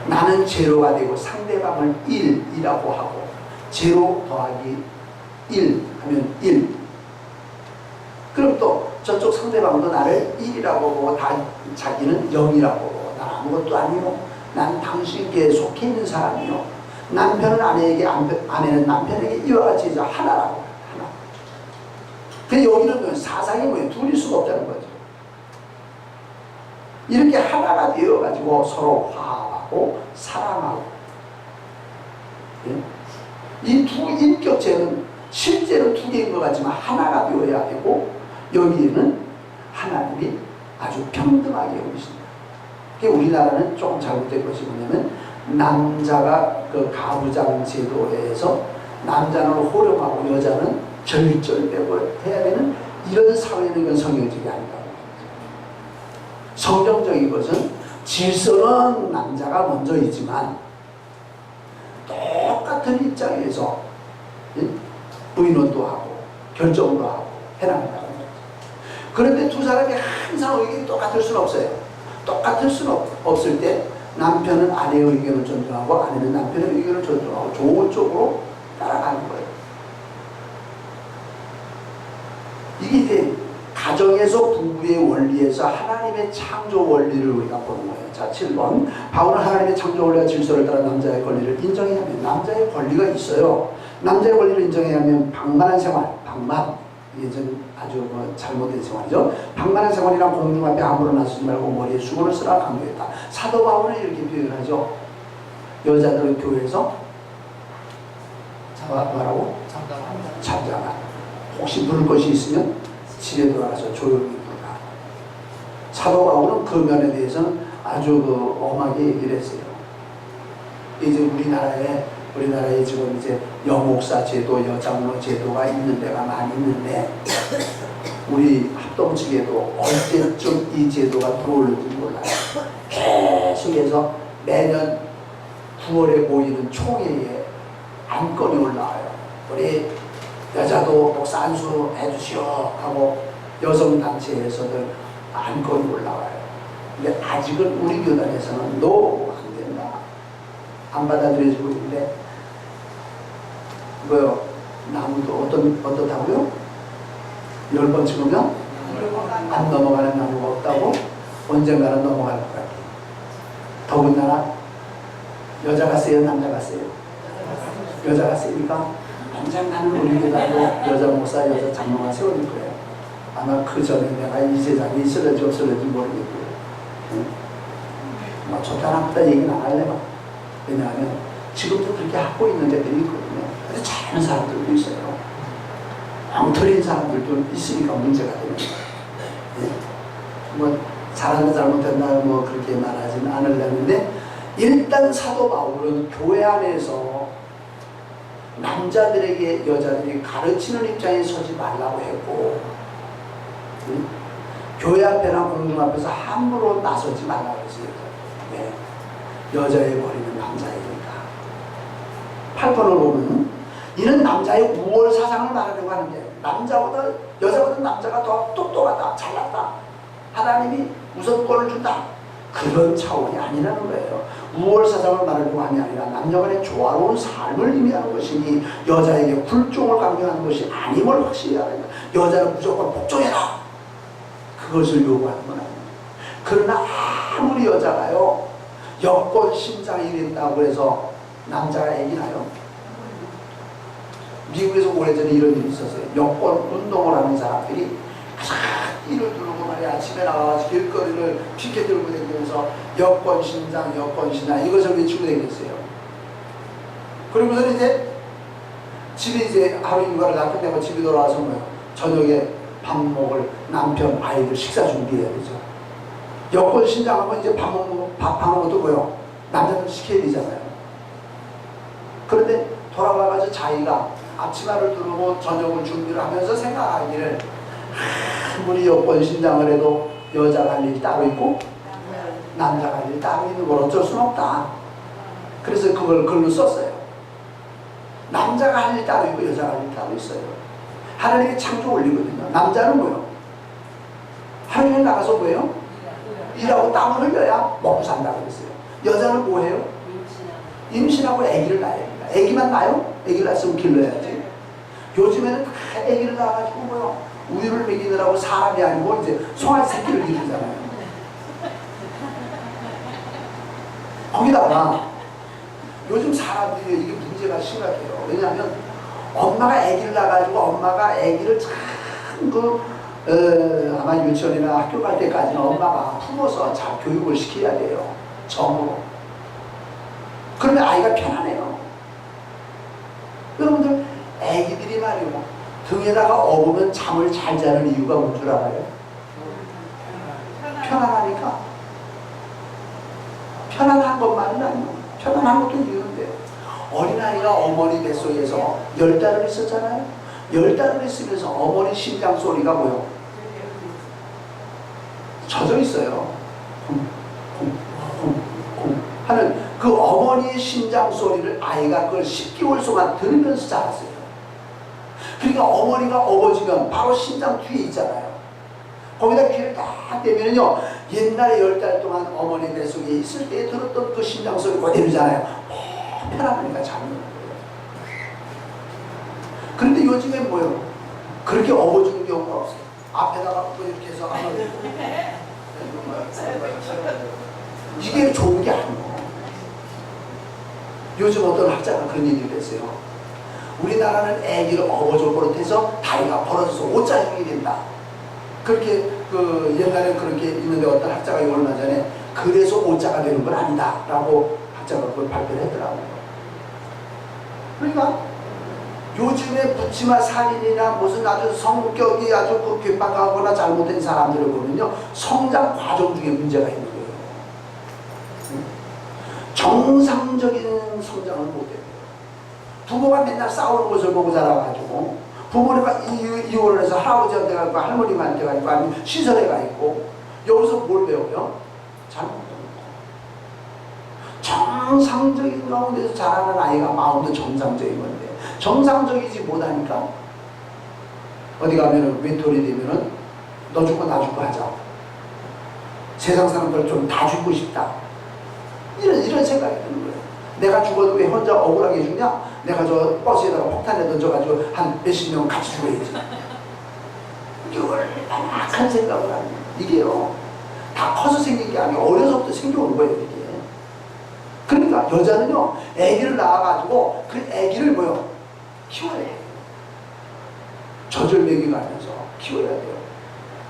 [SPEAKER 1] 나는 제로가 되고 상대방을 1이라고 하고 제로 더하기 1 하면 1. 그럼 또 저쪽 상대방도 나를 1이라고 보고 자기는 0이라고 보고 난 아무것도 아니요. 난 당신께 속해 있는 사람이요. 남편은 아내에게, 아내는 남편에게 이와 같이 해서 하나라고. 하나. 근데 여기는 사상이 뭐예요? 둘일 수가 없다는 거죠. 이렇게 하나가 되어가지고 서로 화합하고 사랑하고. 예? 이 두 인격체는 실제로 두 개인 것 같지만 하나가 되어야 되고, 여기에는 하나님이 아주 평등하게 여기십니다. 우리나라는 조금 잘못된 것이 뭐냐면, 남자가 그 가부장 제도에서 남자는 호령하고 여자는 절절매고 해야 되는 이런 사회는 이건 성경적이 아니다고. 성경적인 것은 질서는 남자가 먼저이지만 똑같은 입장에서 의논도 하고 결정도 하고 해나간다는 거죠. 그런데 두 사람이 항상 의견이 똑같을 수는 없어요. 똑같을 수는 없을 때 남편은 아내의 의견을 존중하고 아내는 남편의 의견을 존중하고 좋은 쪽으로 따라가는 거예요. 이게 이제 가정에서 부부의 원리에서 하나님의 창조 원리를 우리가 보는 거예요. 자, 7번. 바울은 하나님의 창조 원리와 질서를 따라 남자의 권리를 인정해야 하면, 남자의 권리가 있어요. 남자의 권리를 인정해야 하면 방만한 생활, 방만, 이게 좀 아주 잘못된 생활이죠. 방만한 생활이란 공중 앞에 아무런 나서지 말고 머리에 수건을 쓰라 강조했다. 사도 바울은 이렇게 표현하죠. 여자들은 교회에서 뭐라고? 잠잠한. 혹시 부를 것이 있으면 집에 돌아가서 조용히 부르라. 사도 바울은 그 면에 대해서는 아주 엄하게 얘기를 했어요. 이제 우리나라에 지금 이제 여목사 제도, 여장로 제도가 있는 데가 많이 있는데, 우리 합동 측에도 언제쯤 이 제도가 들어올는지 몰라요. 계속해서 매년 9월에 모이는 총회에 안건이 올라와요. 우리 여자도 목사 안수 해주시오 하고 여성단체에서도 안건이 올라와요. 근데 아직은 우리 교단에서는 no, 안 된다. 안 받아들여지고 있는데, 뭐요? 나무도 어떻다고요? 10번 찍으면 안 넘어가는 나무가 없다고? 언젠가는 넘어갈 것 같아요. 더군다나 여자가 세요, 남자가 세요? 여자가 세니까 언젠가는 우리 교단도 여자 목사, 여자 장로가 세워질 거예요. 아마 그 전에 내가 이 세상에 있을지 없을지 모르겠고요. 뭐 좋다 나쁘다 얘기는 안 할래요. 왜냐하면 지금도 그렇게 하고 있는 데들이 있거든요. 근데 잘하는 사람들도 있어요. 엉터리인 사람들도 있으니까 문제가 되는 거예요. 네. 뭐 잘한다 잘못했나 뭐 그렇게 말하지는 않으려는데, 일단 사도 바울은 교회 안에서 남자들에게 여자들이 가르치는 입장에 서지 말라고 했고, 교회 앞에나 공중 앞에서 함부로 나서지 말라고 했어요. 왜? 여자의 머리는 남자이니까. 8번을 보면 이는 남자의 우월 사상을 말하려고 하는 게, 여자보다 남자가 더 똑똑하다, 잘났다, 하나님이 우선권을 준다, 그런 차원이 아니라는 거예요. 우월 사상을 말하려고 하는 게 아니라 남녀 간의 조화로운 삶을 의미하는 것이니 여자에게 굴종을 강요하는 것이 아님을 확실히 알아야 된다. 여자는 무조건 복종해라, 그것을 요구하는 건 아닙니다. 그러나 아무리 여자가요 여권 신장이 된다고 해서 남자가 애기나요? 미국에서 오래전에 이런 일이 있었어요. 여권 운동을 하는 사람들이 이를 두르고 말이야, 아침에 나가서 길거리를 피켓 들고 다니면서 여권 신장 이것을 외치고 다녔어요. 그러고서 이제 집에 이제 하루 일과를 다 끝내고 집에 돌아와서 뭐요? 저녁에 밥 먹을 남편, 아이들 식사 준비해야 되죠. 여권 신장하면 이제 밥하는 것도 뭐요? 남자들 시켜야 되잖아요. 그런데 돌아와가지고 자기가 앞치마를 두르고 저녁을 준비를 하면서 생각하기를, 아무리 여권 신장을 해도 여자가 할 일이 따로 있고 남자가 할 일이 따로 있는 걸 어쩔 수는 없다. 그래서 그걸 글로 썼어요. 남자가 할 일이 따로 있고 여자가 할 일이 따로 있어요. 하나님의 창조 원리거든요. 남자는 뭐예요? 하루 종일 나가서 뭐예요? 일하고 땀을 흘려야 먹고 산다 그랬어요. 여자는 뭐예요? 임신하고 아기를 낳아야 됩니다. 아기만 낳아요? 아기를 낳았으면 길러야지. 요즘에는 다 아기를 낳아가지고 뭐요? 우유를 먹이느라고 사람이 아니고 이제 송아지 새끼를 기르잖아요. 거기다가 요즘 사람들이 이게 문제가 심각해요. 왜냐하면 엄마가 아기를 낳아가지고 엄마가 아기를 아마 유치원이나 학교 갈 때까지는 엄마가 품어서 잘 교육을 시켜야 돼요. 정으로. 그러면 아이가 편안해요. 여러분들 아기들이 말이요 등에다가 업으면 잠을 잘 자는 이유가 뭔 줄 알아요? 편안하니까. 편안한 것만은 아니고 편안한 것도 이유인데 어린아이가 어머니 뱃속에서 10달을 있었잖아요. 10달을 있으면서 어머니 심장 소리가 뭐요? 젖어 있어요. 하는 그 어머니의 심장 소리를 아이가 그걸 10개월 동안 들으면서 자랐어요. 그러니까 어머니가 업어지면 바로 심장 뒤에 있잖아요. 거기다 귀를 딱 대면요 옛날에 10달 동안 어머니 뱃속에 있을 때 들었던 그 심장 소리 그대로잖아요. 편안하니까 자는 거예요. 그런데 요즘에 뭐요? 그렇게 업어주는 경우가 없어요. 앞에다가 이렇게 해서 이게 좋은 게 아니에요. 요즘 어떤 학자가 그런 얘기를 했어요. 우리나라는 아기를 업어줄 버릇해서 다리가 벌어져서 오자형이 된다. 그렇게 옛날에 그렇게 있는데 어떤 학자가 얼마 전에 그래서 오자가 되는 건 아니다 라고 학자가 그걸 발표를 했더라고요. 그러니까 요즘에 묻지마 살인이나 무슨 아주 성격이 아주 괴팍하거나 잘못된 사람들을 보면요 성장 과정 중에 문제가 있는 거예요. 정상적인 성장을 못해요. 부모가 맨날 싸우는 것을 보고 자라가지고 부모가 이혼을 해서 할아버지한테 가고 할머님한테 가고 아니면 시설에 가 있고 여기서 뭘 배워요? 잘못된 거. 정상적인 가운데서 자라는 아이가 마음도 정상적인 건데 정상적이지 못하니까 어디 가면은 외톨이 되면은 너 죽고 나 죽고 하자. 세상 사람들 좀 다 죽고 싶다. 이런 생각이 드는 거예요. 내가 죽어도 왜 혼자 억울하게 죽냐? 내가 저 버스에다가 폭탄에 던져가지고 한 몇십 명 같이 죽어야지. 이게 얼마나 악한 생각을 하는 거예요. 이게요. 다 커서 생긴 게 아니고 어려서부터 생겨온 거예요. 이게. 그러니까 여자는요. 아기를 낳아가지고 그 아기를 뭐요? 키워야 해요. 젖을 먹이면서 키워야 돼요.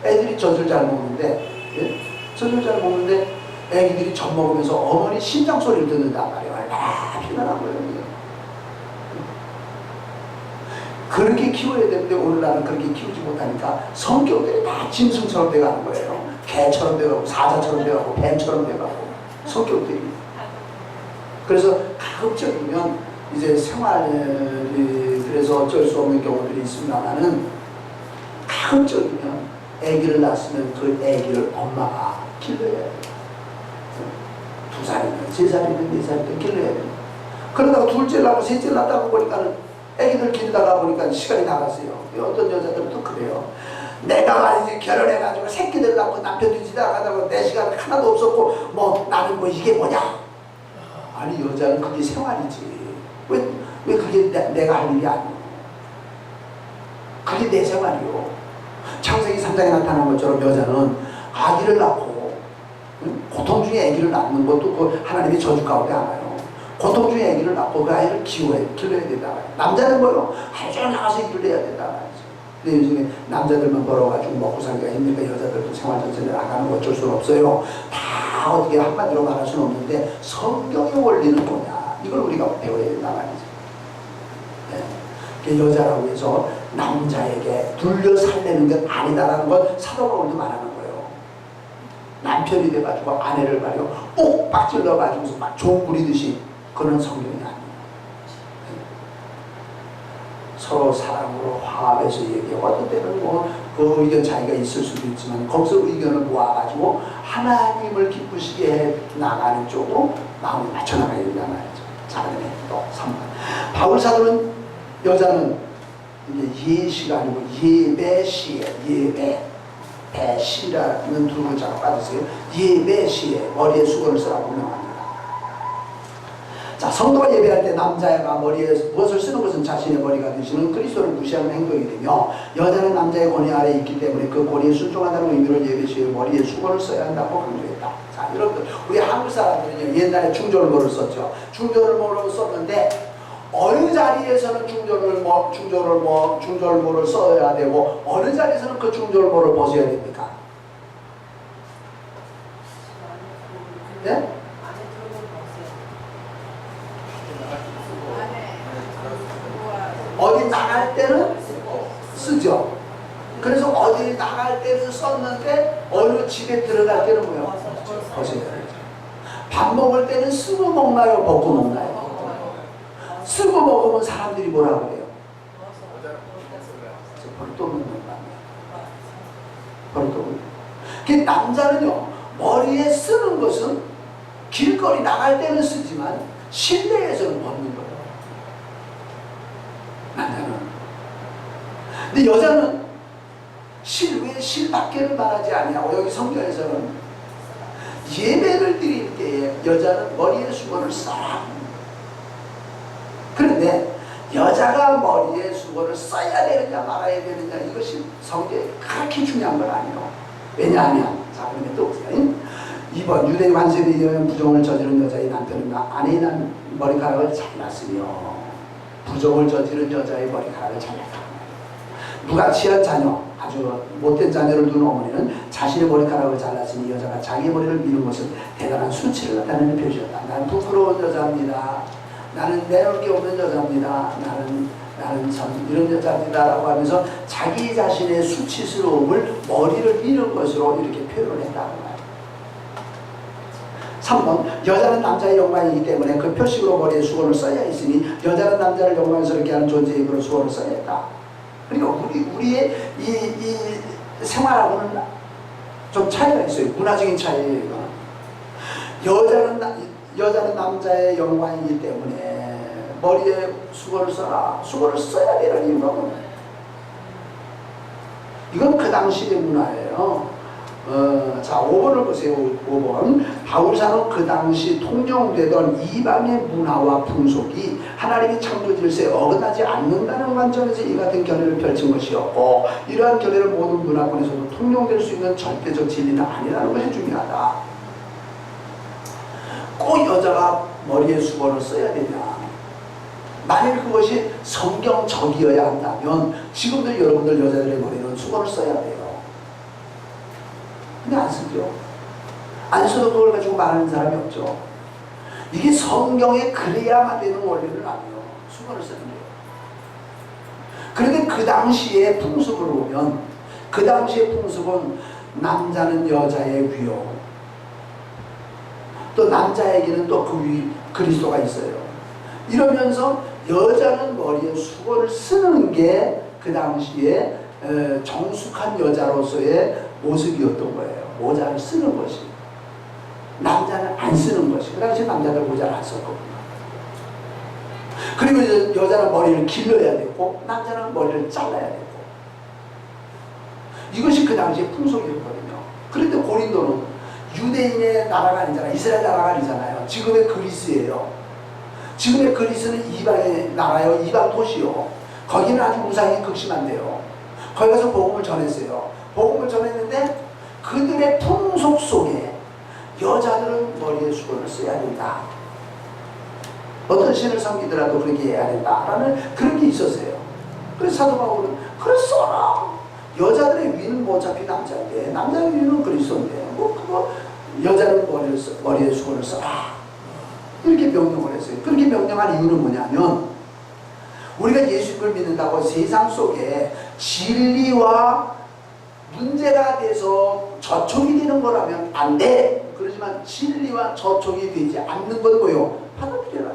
[SPEAKER 1] 애들이 젖을 잘 먹는데 예? 젖을 잘 먹는데 애기들이 젖 먹으면서 어머니 심장 소리를 듣는단 말이에요. 얼마나 편안한 거예요. 그렇게 키워야 되는데 오늘날은 그렇게 키우지 못하니까 성격들이 다 짐승처럼 돼가는 거예요. 개처럼 돼가고 사자처럼 돼가고 뱀처럼 돼가고 성격들이. 그래서 가급적이면 이제 생활이 그래서 어쩔 수 없는 경우들이 있습니다만은 가급적이면 아기를 낳았으면 그 아기를 엄마가 길러야 돼요. 2살이든 3살이든 4살이든 길러야 돼요. 그러다가 둘째를 낳고 셋째를 낳다가 보니까는 아기들 기르다가 보니까 시간이 나갔어요. 어떤 여자들은 또 그래요. 내가 말이지 결혼해가지고 새끼들 낳고 남편 뒤지다가다가 내 시간 하나도 없었고 뭐 나는 뭐 이게 뭐냐? 아니 여자는 그게 생활이지. 왜 그게 내가 할 일이 아니오? 그게 내 생활이요. 창세기 3장에 나타난 것처럼 여자는 아기를 낳고 고통 중에 아기를 낳는 것도 그 하나님의 저주 가운데 알아요. 고통 중에 아기를 낳고 그 아이를 길러야 된다. 남자는 뭐요? 하루 종일 나가서 일을 해야 된다. 근데 요즘에 남자들만 벌어가지고 먹고 살기가 힘드니까 여자들도 생활 전선에 나가는 거 어쩔 수는 없어요. 다 어떻게 한마디로 말할 수는 없는데 성경의 원리는 뭐냐? 이걸 우리가 배워야 된다 말이죠. 네. 여자라고 해서 남자에게 둘려 살려는 건 아니다라는 건 사도 바울도 말하는 거예요. 남편이 돼가지고 아내를 말이요 꼭 빡질러가지고서 막 종 부리듯이 그런 성경이 아니에요. 서로 사랑으로 화합해서 얘기하고 어떤 때는 그 의견 차이가 있을 수도 있지만 거기서 의견을 모아가지고 하나님을 기쁘시게 해 나가는 쪽으로 마음을 맞춰 나가야 된단 말이죠. 자, 그다음에 또 3번. 바울 사도는 여자는 이제 예시가 아니고 예배시에 배시라는 두 글자가 빠졌어요. 예배시에 머리에 수건을 쓰라고 명합니다. 자, 성도가 예배할 때 남자가 머리에 무엇을 쓰는 것은 자신의 머리가 되시는 그리스도를 무시하는 행동이 되며 여자는 남자의 권위 아래에 있기 때문에 그 권위에 순종한다는 의미로 예배시에 머리에 수건을 써야 한다고 강조했다. 됩니다. 자, 여러분들, 우리 한국 사람들은요, 옛날에 중절모를 썼죠. 중절모를 썼는데, 어느 자리에서는 중절모를 써야 되고, 어느 자리에서는 그 중절모를 벗어야 됩니까? 네?
[SPEAKER 3] 안에 들어오는
[SPEAKER 1] 어디 나갈 때는 쓰죠. 그래서 어디 나갈 때는 썼는데, 어느 집에 들어갈 때는 뭐요? 벗어야 되죠. 밥 먹을 때는 쓰고 먹나요? 벗고 먹나요? 쓰고 먹으면 사람들이 뭐라고 그래요? 버릇도 없는 버릇도 없는. 그 남자는요, 머리에 쓰는 것은 길거리 나갈 때는 쓰지만 실내에서는 벗는 거예요. 남자는. 근데 여자는 왜 실 밖에를 말하지 아니하고, 여기 성경에서는 예배를 드릴 때에 여자는 머리에 수건을 써라. 그런데 여자가 머리에 수건을 써야 되느냐 말아야 되느냐, 이것이 성경에 그렇게 중요한 건 아니에요. 왜냐하면, 자, 그러면 또 보세요. 2번, 유대 관습에 의하면 부정을 저지른 여자의 남편은 아내의 머리카락을 잘랐으며, 부정을 저지른 여자의 머리카락을 잘랐다. 누가 취한 자녀, 아주 못된 자녀를 둔 어머니는 자신의 머리카락을 잘랐으니 여자가 자기 머리를 미는 것은 대단한 수치를 나타내는 표시였다. 나는 부끄러운 여자입니다. 나는 내놓을 게 없는 여자입니다. 나는 참 이런 여자입니다. 라고 하면서 자기 자신의 수치스러움을 머리를 미는 것으로 이렇게 표현을 했다는 거예요. 3번, 여자는 남자의 영광이기 때문에 그 표식으로 머리에 수건을 써야 했으니 여자는 남자를 영광스럽게 하는 존재의 그런 수건을 써야 했다. 그러니까 우리의 이 생활하고는 좀 차이가 있어요. 문화적인 차이가. 여자는 남자의 영광이기 때문에 머리에 수건을 써라. 수건을 써야 되는 이유가 뭐예요? 이건 그 당시의 문화예요. 자, 5번을 보세요. 5번. 바울사는 그 당시 통용되던 이방의 문화와 풍속이 하나님의 창조 질서에 어긋나지 않는다는 관점에서 이 같은 견해를 펼친 것이었고, 이러한 견해를 모든 문화권에서도 통용될 수 있는 절대적 진리는 아니라는 것이 중요하다. 꼭 여자가 머리에 수건을 써야 되냐? 만일 그것이 성경적이어야 한다면 지금도 여러분들 여자들의 머리는 수건을 써야 돼요. 근데 안 쓰죠. 안 써도 그걸 가지고 말하는 사람이 없죠. 이게 성경에 그래야만 되는 원리는 아니에요. 수건을 쓰는 거예요. 그런데 그 당시의 풍습을 보면, 그 당시의 풍습은 남자는 여자의 위요, 또 남자에게는 또 그 위 그리스도가 있어요. 이러면서 여자는 머리에 수건을 쓰는 게 그 당시에 정숙한 여자로서의 모습이었던 거예요. 모자를 쓰는 것이. 남자는 안 쓰는 것이. 그 당시에 남자들 모자를 안 썼거든요. 그리고 여자는 머리를 길러야 되고 남자는 머리를 잘라야 되고, 이것이 그 당시의 풍속이었거든요. 그런데 고린도는 유대인의 나라가 아니잖아요. 이스라엘 나라가 아니잖아요. 지금의 그리스예요. 지금의 그리스는 이방의 나라요. 이방 도시요. 거기는 아주 우상이 극심한데요. 거기 가서 복음을 전했어요. 복음을 전했는데 그들의 풍속 속에 여자들은 머리에 수건을 써야 된다. 어떤 신을 섬기더라도 그렇게 해야 된다라는 그런 게 있었어요. 그래서 사도 바울은 그래 써라. 여자들의 위는 뭐 어차피 남자인데, 남자의 위는 그리스도인데 뭐 그거 여자는 머리에 수건을 써라. 이렇게 명령을 했어요. 그렇게 명령한 이유는 뭐냐면, 우리가 예수님을 믿는다고 세상 속에 진리와 문제가 돼서 저촉이 되는 거라면 안 돼. 그렇지만 진리와 저촉이 되지 않는 건 뭐요? 받아들여라.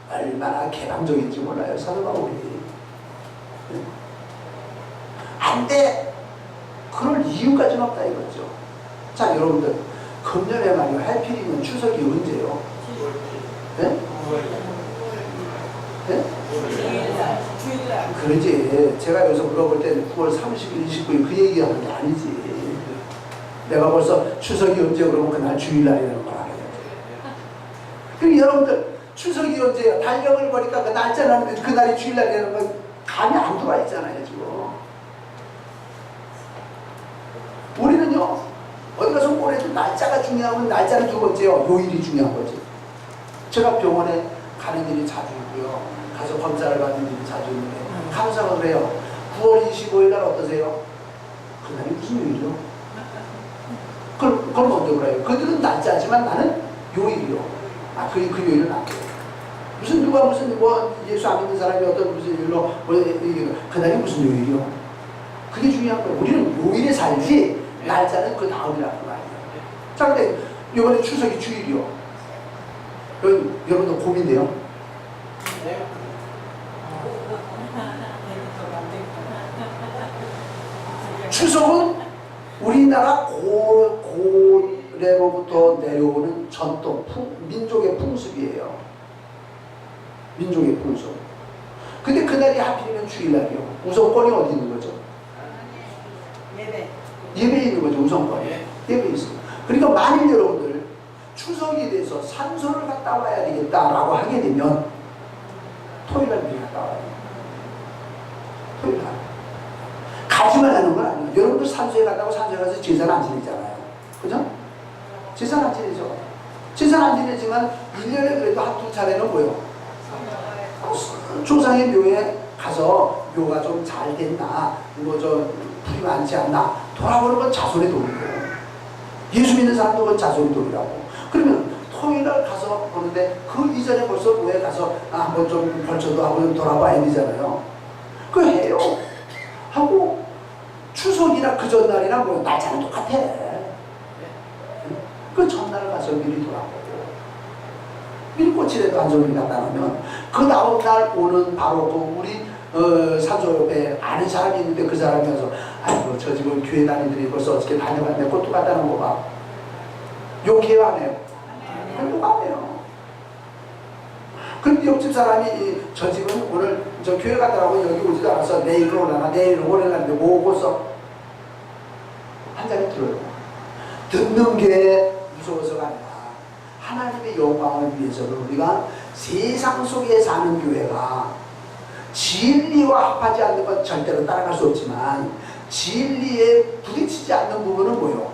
[SPEAKER 1] 얼마나 개방적인지 몰라요, 사도 바울이. 안 돼. 그럴 이유까지는 없다 이거죠. 자, 여러분들, 금년에 말이요, 해필이면 추석이 언제요? 네? 네?
[SPEAKER 3] 주일날.
[SPEAKER 1] 그러지. 제가 여기서 물어볼 때 9월 30일, 29일 그 얘기하는 게 아니지. 내가 벌써 추석이 언제 그러면 그날 주일날이라는 걸 알아야 돼. 그럼 여러분들, 추석이 언제야? 달력을 보니까 그 날짜는 그날이 주일날이라는 건 감이 안 들어와 있잖아요, 지금. 우리는요, 어디 가서 뭘 해도 날짜가 중요하면 날짜는 두 번째요. 요일이 중요한 거지. 제가 병원에 가는 일이 자주 있고요. 가서 검사를 받는 일이 자주 있는데 간호사가 그래요. 9월 25일 날 어떠세요? 그날이 무슨 요일이요? 그걸 먼저 그래요. 그들은 날짜지만 나는 요일이요. 그 요일은 안 돼요. 무슨 누가 무슨 뭐 예수 안 믿는 사람이 어떤 무슨 요일로 그날이 무슨 요일이요? 그게 중요한 거예요. 우리는 요일에 살지 날짜는 그 다음이라는 거 아니에요. 자, 근데 이번에 추석이 주일이요. 여러분들 고민돼요? 추석은 우리나라 고래로부터 내려오는 전통, 민족의 풍습이에요. 민족의 풍습. 근데 그날이 하필이면 주일날이요. 우선권이 어디 있는 거죠? 예배에 있는 거죠. 우선권이. 예배에 있어요. 그러니까 만일 여러분들 추석이 돼서 산소를 갔다 와야 되겠다라고 하게 되면 토요일날 미리 갔다 와야 돼요. 토요일날. 가지만 하는 건 아니에요. 여러분들 산소에 갔다고 산소에 가서 제사는 안 지내잖아요. 그죠? 제사는 안 지내죠. 제사는 안 지내지만 1년에 그래도 한두 차례는 뭐요? 조상의 묘에 가서 묘가 좀 잘 됐나, 뭐 불이 많지 않나 돌아보는 건 자손의 도리고, 예수 믿는 사람도 그건 자손의 도리라고. 그러면 토요일날 가서 보는데 그 이전에 벌써 묘에 가서 한번 좀 벌초도 하고 돌아봐야 되잖아요. 그거 해요. 하고 추석이나 그 전날이나 뭐 날짜는 똑같아. 그 전날 가서 미리 돌아보고 미리 꽃이라도 한 종이 갖다 놓으면 그 다음날 오는 바로 그 우리 산소 옆에 아는 사람이 있는데 그 사람이 와서 아이고 저 지금 교회 다니더니 벌써 어떻게 다녀갔네 꽃도 갖다 놓은 거 봐. 욕해요 안 해요? 욕 안 해요. 근데 옆집 사람이 저 집은 오늘 저 교회 가더라고 여기 오지도 않아서 내일 오려나 내일 오려는데 뭐 오고서 한 자리 들어요. 듣는 게 무서워서가 아니라 하나님의 영광을 위해서는 우리가 세상 속에 사는 교회가 진리와 합하지 않는 건 절대로 따라갈 수 없지만 진리에 부딪히지 않는 부분은 뭐요?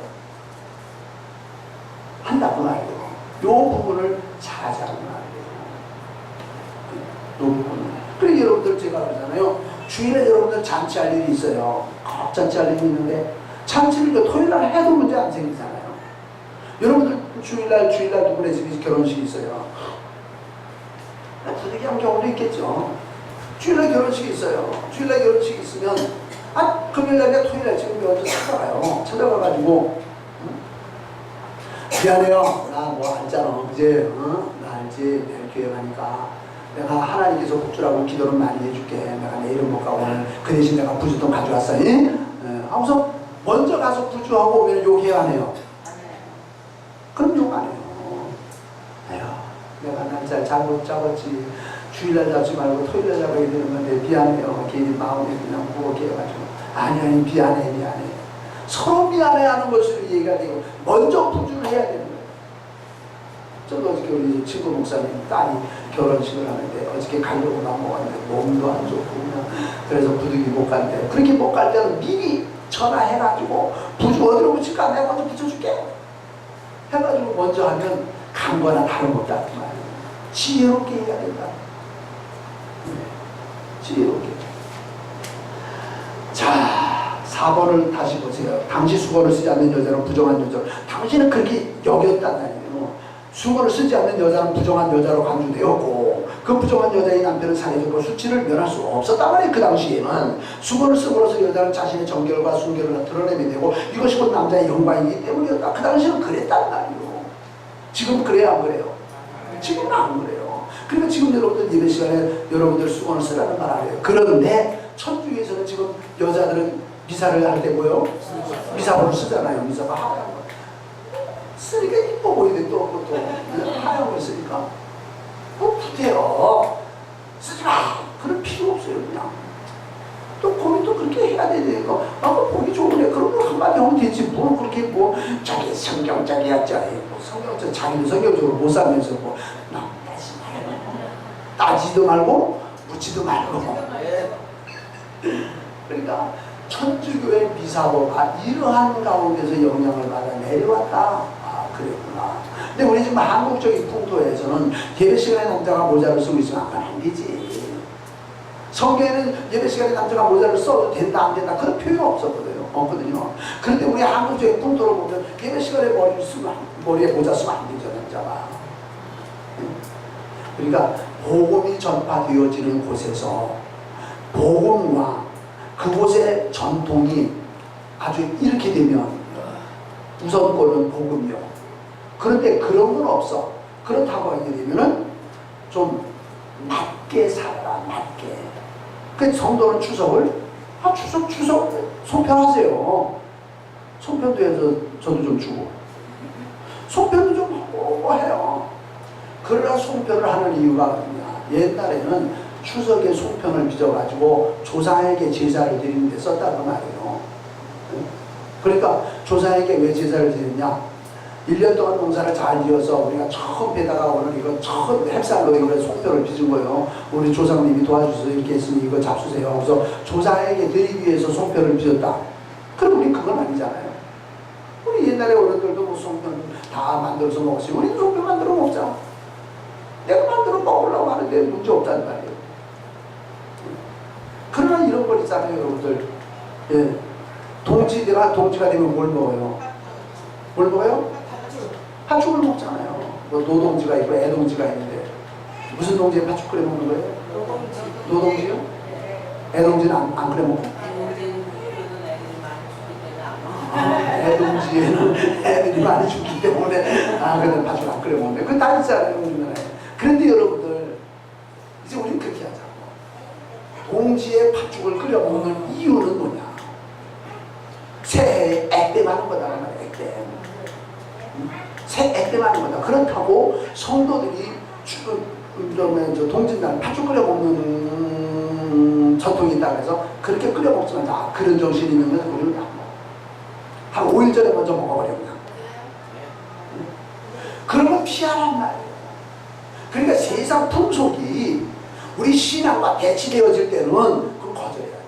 [SPEAKER 1] 한다고 말이에요. 이 부분을 잘하지 않는 말이에요. 이 부분을. 그래서 여러분들 제가 그러잖아요. 주일에 여러분들 잔치할 일이 있어요. 꼭 잔치할 일이 있는데 잔치를 토요일날 해도 문제 안 생기잖아요. 여러분들 주일날 누구네 집에 결혼식이 있어요. 부득이한 경우도 있겠죠. 주일날 결혼식이 있어요. 주일날 결혼식이 있으면 금요일날 토요일날 지금 먼저 찾아가가지고 미안해요. 나 뭐 알잖아. 이제 나 이제 내일 교회 가니까 내가 하나님께서 복주라고 기도를 많이 해줄게. 내가 내일은 못 가고 오늘 그 대신 내가 부주돈 가져왔어. 하고서 먼저 가서 부주하고 오면 욕해야 하네요. 그럼 욕 안 해요. 에휴, 내가 날짜 잘못 잡았지. 주일날 잡지 말고 토요일날 잡아야 되는 건데 미안해요. 괜히 마음에 그냥 무겁게 해가지고 아니 미안해. 서로 미안해 하는 것으로 얘기가 되고 먼저 부주를 해야 되는 거예요. 저도 어저께 우리 친구 목사님 딸이 결혼식을 하는데 어저께 가려고 막 먹었는데 몸도 안 좋고 그냥 그래서 부득이 못 간대요. 그렇게 못 갈 때는 미리 전화해가지고 부주 어디로 붙일까 내가 먼저 붙여줄게 해가지고 먼저 하면 간 거나 다름없다 그 말이에요. 지혜롭게 해야 된다. 지혜롭게. 자, 4번을 다시 보세요. 당시 수건을 쓰지 않는 여자는 부정한 여자로. 당신은 그렇게 여겼단 말이에요. 수건을 쓰지 않는 여자는 부정한 여자로 간주되었고 그 부정한 여자의 남편은 살해적으로 수치를 면할 수 없었단 말이에요. 그 당시에는 수건을 쓰므로써 여자는 자신의 정결과 순결을 드러내게 되고 이것이 곧 남자의 영광이기 때문이었다. 그 당시에는 그랬단 말이에요. 지금 그래야 안 그래요? 지금은 안 그래요. 그러니까 지금 여러분들 예배 시간에 여러분들 수건을 쓰라는 말 아니에요. 그런데 천주교에서는 지금 여자들은 미사를 할 때 뭐요? 미사복을 쓰잖아요. 미사가 하얀 거. 쓰니까 이뻐 보이네. 또 하얀 거 쓰니까 부태요. 쓰지 마. 그럴 필요 없어요. 그냥 또 거기 또 그렇게 해야 되니까 보기 좋으네. 그런 거 한마디 하면 되지. 뭐 그렇게 뭐 자기 성경적이야. 뭐 성경적 자기는 성경적으로 못 살면서 뭐 따지도 말고 묻지도 말고. 그러니까 천주교의 미사고가 이러한 가운데서 영향을 받아 내려왔다. 아, 그랬구나. 근데 우리 지금 한국적인 풍토에서는 예배 시간에 남자가 모자를 쓰고 있으면 안 되지. 성경에는 예배 시간에 남자가 모자를 써도 된다 안 된다 그런 표현 없거든요. 그런데 우리 한국적인 풍토를 보면 예배 시간에 머리에 모자 쓰면 안 되죠, 남자가. 그러니까 복음이 전파되어지는 곳에서 복음과 그곳의 전통이 아주 이렇게 되면 우선권은 복음이요. 그런데 그런 건 없어. 그렇다고 하게 되면은 좀 낮게 살아라, 낮게. 그 성도는 추석을 추석 송편하세요. 송편도 해서 저도 좀 주고 송편도 좀 하고 해요. 그러나 송편을 하는 이유가 뭐냐? 옛날에는 추석에 송편을 빚어가지고 조상에게 제사를 드리는 데 썼다는 말이에요. 그러니까 조상에게 왜 제사를 드렸냐? 1년 동안 농사를 잘 지어서 우리가 처음 배다가 오늘 이거 처음 햅쌀로 이거 송편을 빚은 거예요. 우리 조상님이 도와주셔서 이렇게 했으니 이거 잡수세요. 그래서 조상에게 드리기 위해서 송편을 빚었다. 그럼 우리 그건 아니잖아요. 우리 옛날에 어른들도 뭐 송편 다 만들어서 먹었어요. 우리는 송편 만들어 먹자. 내가 만들어 먹으려고 하는데 문제 없다는 말이에요. 그러나 이런 걸 있잖아요, 여러분들. 예. 동지가 되면 뭘 먹어요? 뭘 먹어요? 팥죽을 먹잖아요. 뭐 노동지가 있고 애동지가 있는데 무슨 동지에 팥죽 끓여 먹는 거예요? 노동지요? 애동지는 안 끓여 먹고? 애동지에는 애들이 많이 죽기 때문에 근데 팥죽 안 끓여 먹는데 그건 다 있잖아요. 그런데 여러분들 이제 우리는 그렇게 하자고. 동지에 팥죽을 끓여 먹는 이유는 뭐냐? 새해에 액땜하는 거다 말이야. 액땜하는 거다. 그렇다고 성도들이 동짓날 팥죽 끓여 먹는 전통이 있다 그래서 그렇게 끓여 먹지만 다 그런 정신이 있는 건 우리는 안 먹어. 한 5일 전에 먼저 먹어버려 그냥. 그러면 피하란 말이에요. 그러니까 세상 풍속이 우리 신앙과 대치되어질 때는 그걸 거절해야 돼.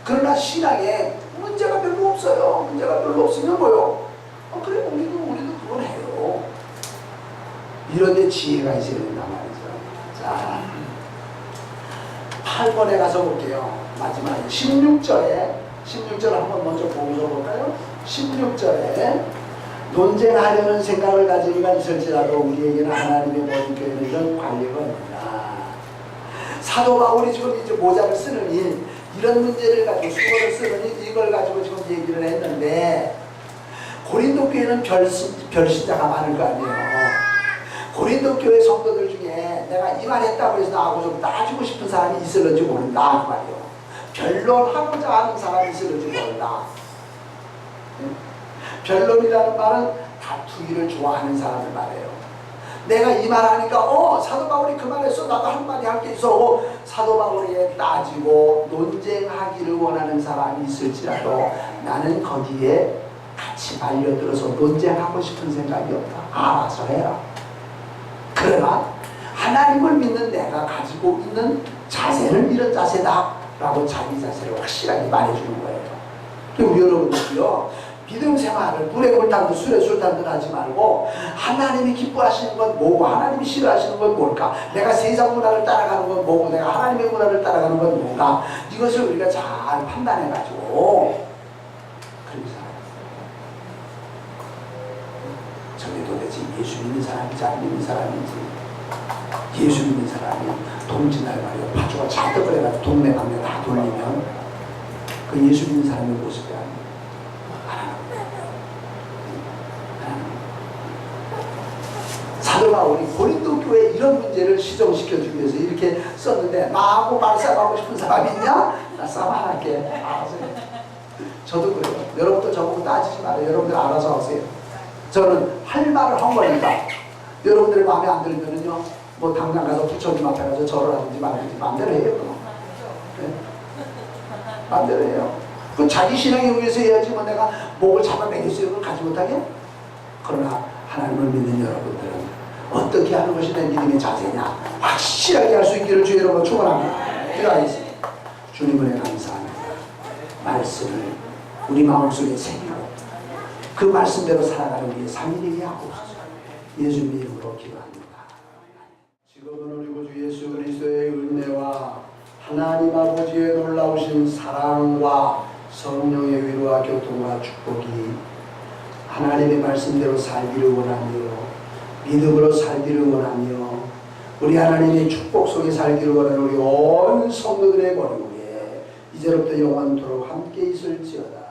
[SPEAKER 1] 그러나 신앙에 문제가 별로 없어요. 문제가 별로 없으면 뭐요? 그래 우리도 그걸 해요. 이런 데 지혜가 있어야 된단 말이죠. 자, 8번에 가서 볼게요. 마지막에 16절을 한번 먼저 보면서 볼까요? 16절에 논쟁하려는 생각을 가진 이가 있을지라도 우리에게는 하나님의 모든 교회는 이런 관리가 없다. 사도 바울이 지금 이제 모자를 쓰는 이런 문제를 가지고 수고를 쓰는 이걸 가지고 지금 얘기를 했는데 고린도 교회는 별신자가 많을 거 아니에요. 고린도 교회 성도들 중에 내가 이 말 했다고 해서 나하고 좀 따지고 싶은 사람이 있을는지 모른다 그 말이에요. 변론하고자 하는 사람이 있을는지 모른다. 변론이라는 말은 다투기를 좋아하는 사람을 말해요. 내가 이 말 하니까 사도 바울이 그 말했어 나도 한마디 할 게 있어 사도 바울에게 따지고 논쟁하기를 원하는 사람이 있을지라도 나는 거기에 같이 말려들어서 논쟁하고 싶은 생각이 없다. 알아서 해라. 그러나 하나님을 믿는 내가 가지고 있는 자세는 이런 자세다 라고 자기 자세를 확실하게 말해주는 거예요. 우리 여러분들도요 믿음 생활을 물에 물탄도 술에 술탄도 하지 말고 하나님이 기뻐하시는 건 뭐고 하나님이 싫어하시는 건 뭘까? 내가 세상 문화를 따라가는 건 뭐고 내가 하나님의 문화를 따라가는 건 뭔가? 이것을 우리가 잘 판단해가지고 그렇게 살아요. 저게 도대체 예수 믿는 사람인지 안 믿는 사람인지 예수 믿는 사람이 동지날 말이야 파주가 잔뜩 그래가지고 동네 방네 다 돌리면 그 예수 믿는 사람의 모습이 아니에요. 사도 바울이 고린도 교회 이런 문제를 시정시켜주기 위해서 이렇게 썼는데 나하고 말싸움하고 싶은 사람 있냐? 나 싸움 안 할게. 알아서 해. 저도 그래요. 여러분도 저보고 따지지 말아요. 여러분들 알아서 하세요. 저는 할 말을 한 거니까 여러분들의 마음에 안 들면은요 뭐 당장 가서 부처님 앞에 가서 절을 하든지 말든지 마음대로 해요. 네. 마음대로 해요. 그 자기 신앙을 위해서 해야지 뭐 내가 목을 잡아매겠어요. 그걸 가지 못하게? 그러나 하나님을 믿는 여러분들은 어떻게 하는 것이 내 믿음의 자세냐 확실하게 할 수 있기를 주의 이름으로 축원합니다. 기도하겠습니다. 주님 은혜 감사합니다. 말씀을 우리 마음속에 새기고 그 말씀대로 살아가는 우리의 삶이 되게 하옵소서. 예수님 이름으로 기도합니다. 지금은 우리 구주 예수 그리스도의 은혜와 하나님 아버지의 놀라우신 사랑과 성령의 위로와 교통과 축복이 하나님의 말씀대로 살기를 원하며 믿음으로 살기를 원하며 우리 하나님의 축복 속에 살기를 원하는 우리 온 성도들의 머리 위에 이제부터 영원토록 함께 있을지어다.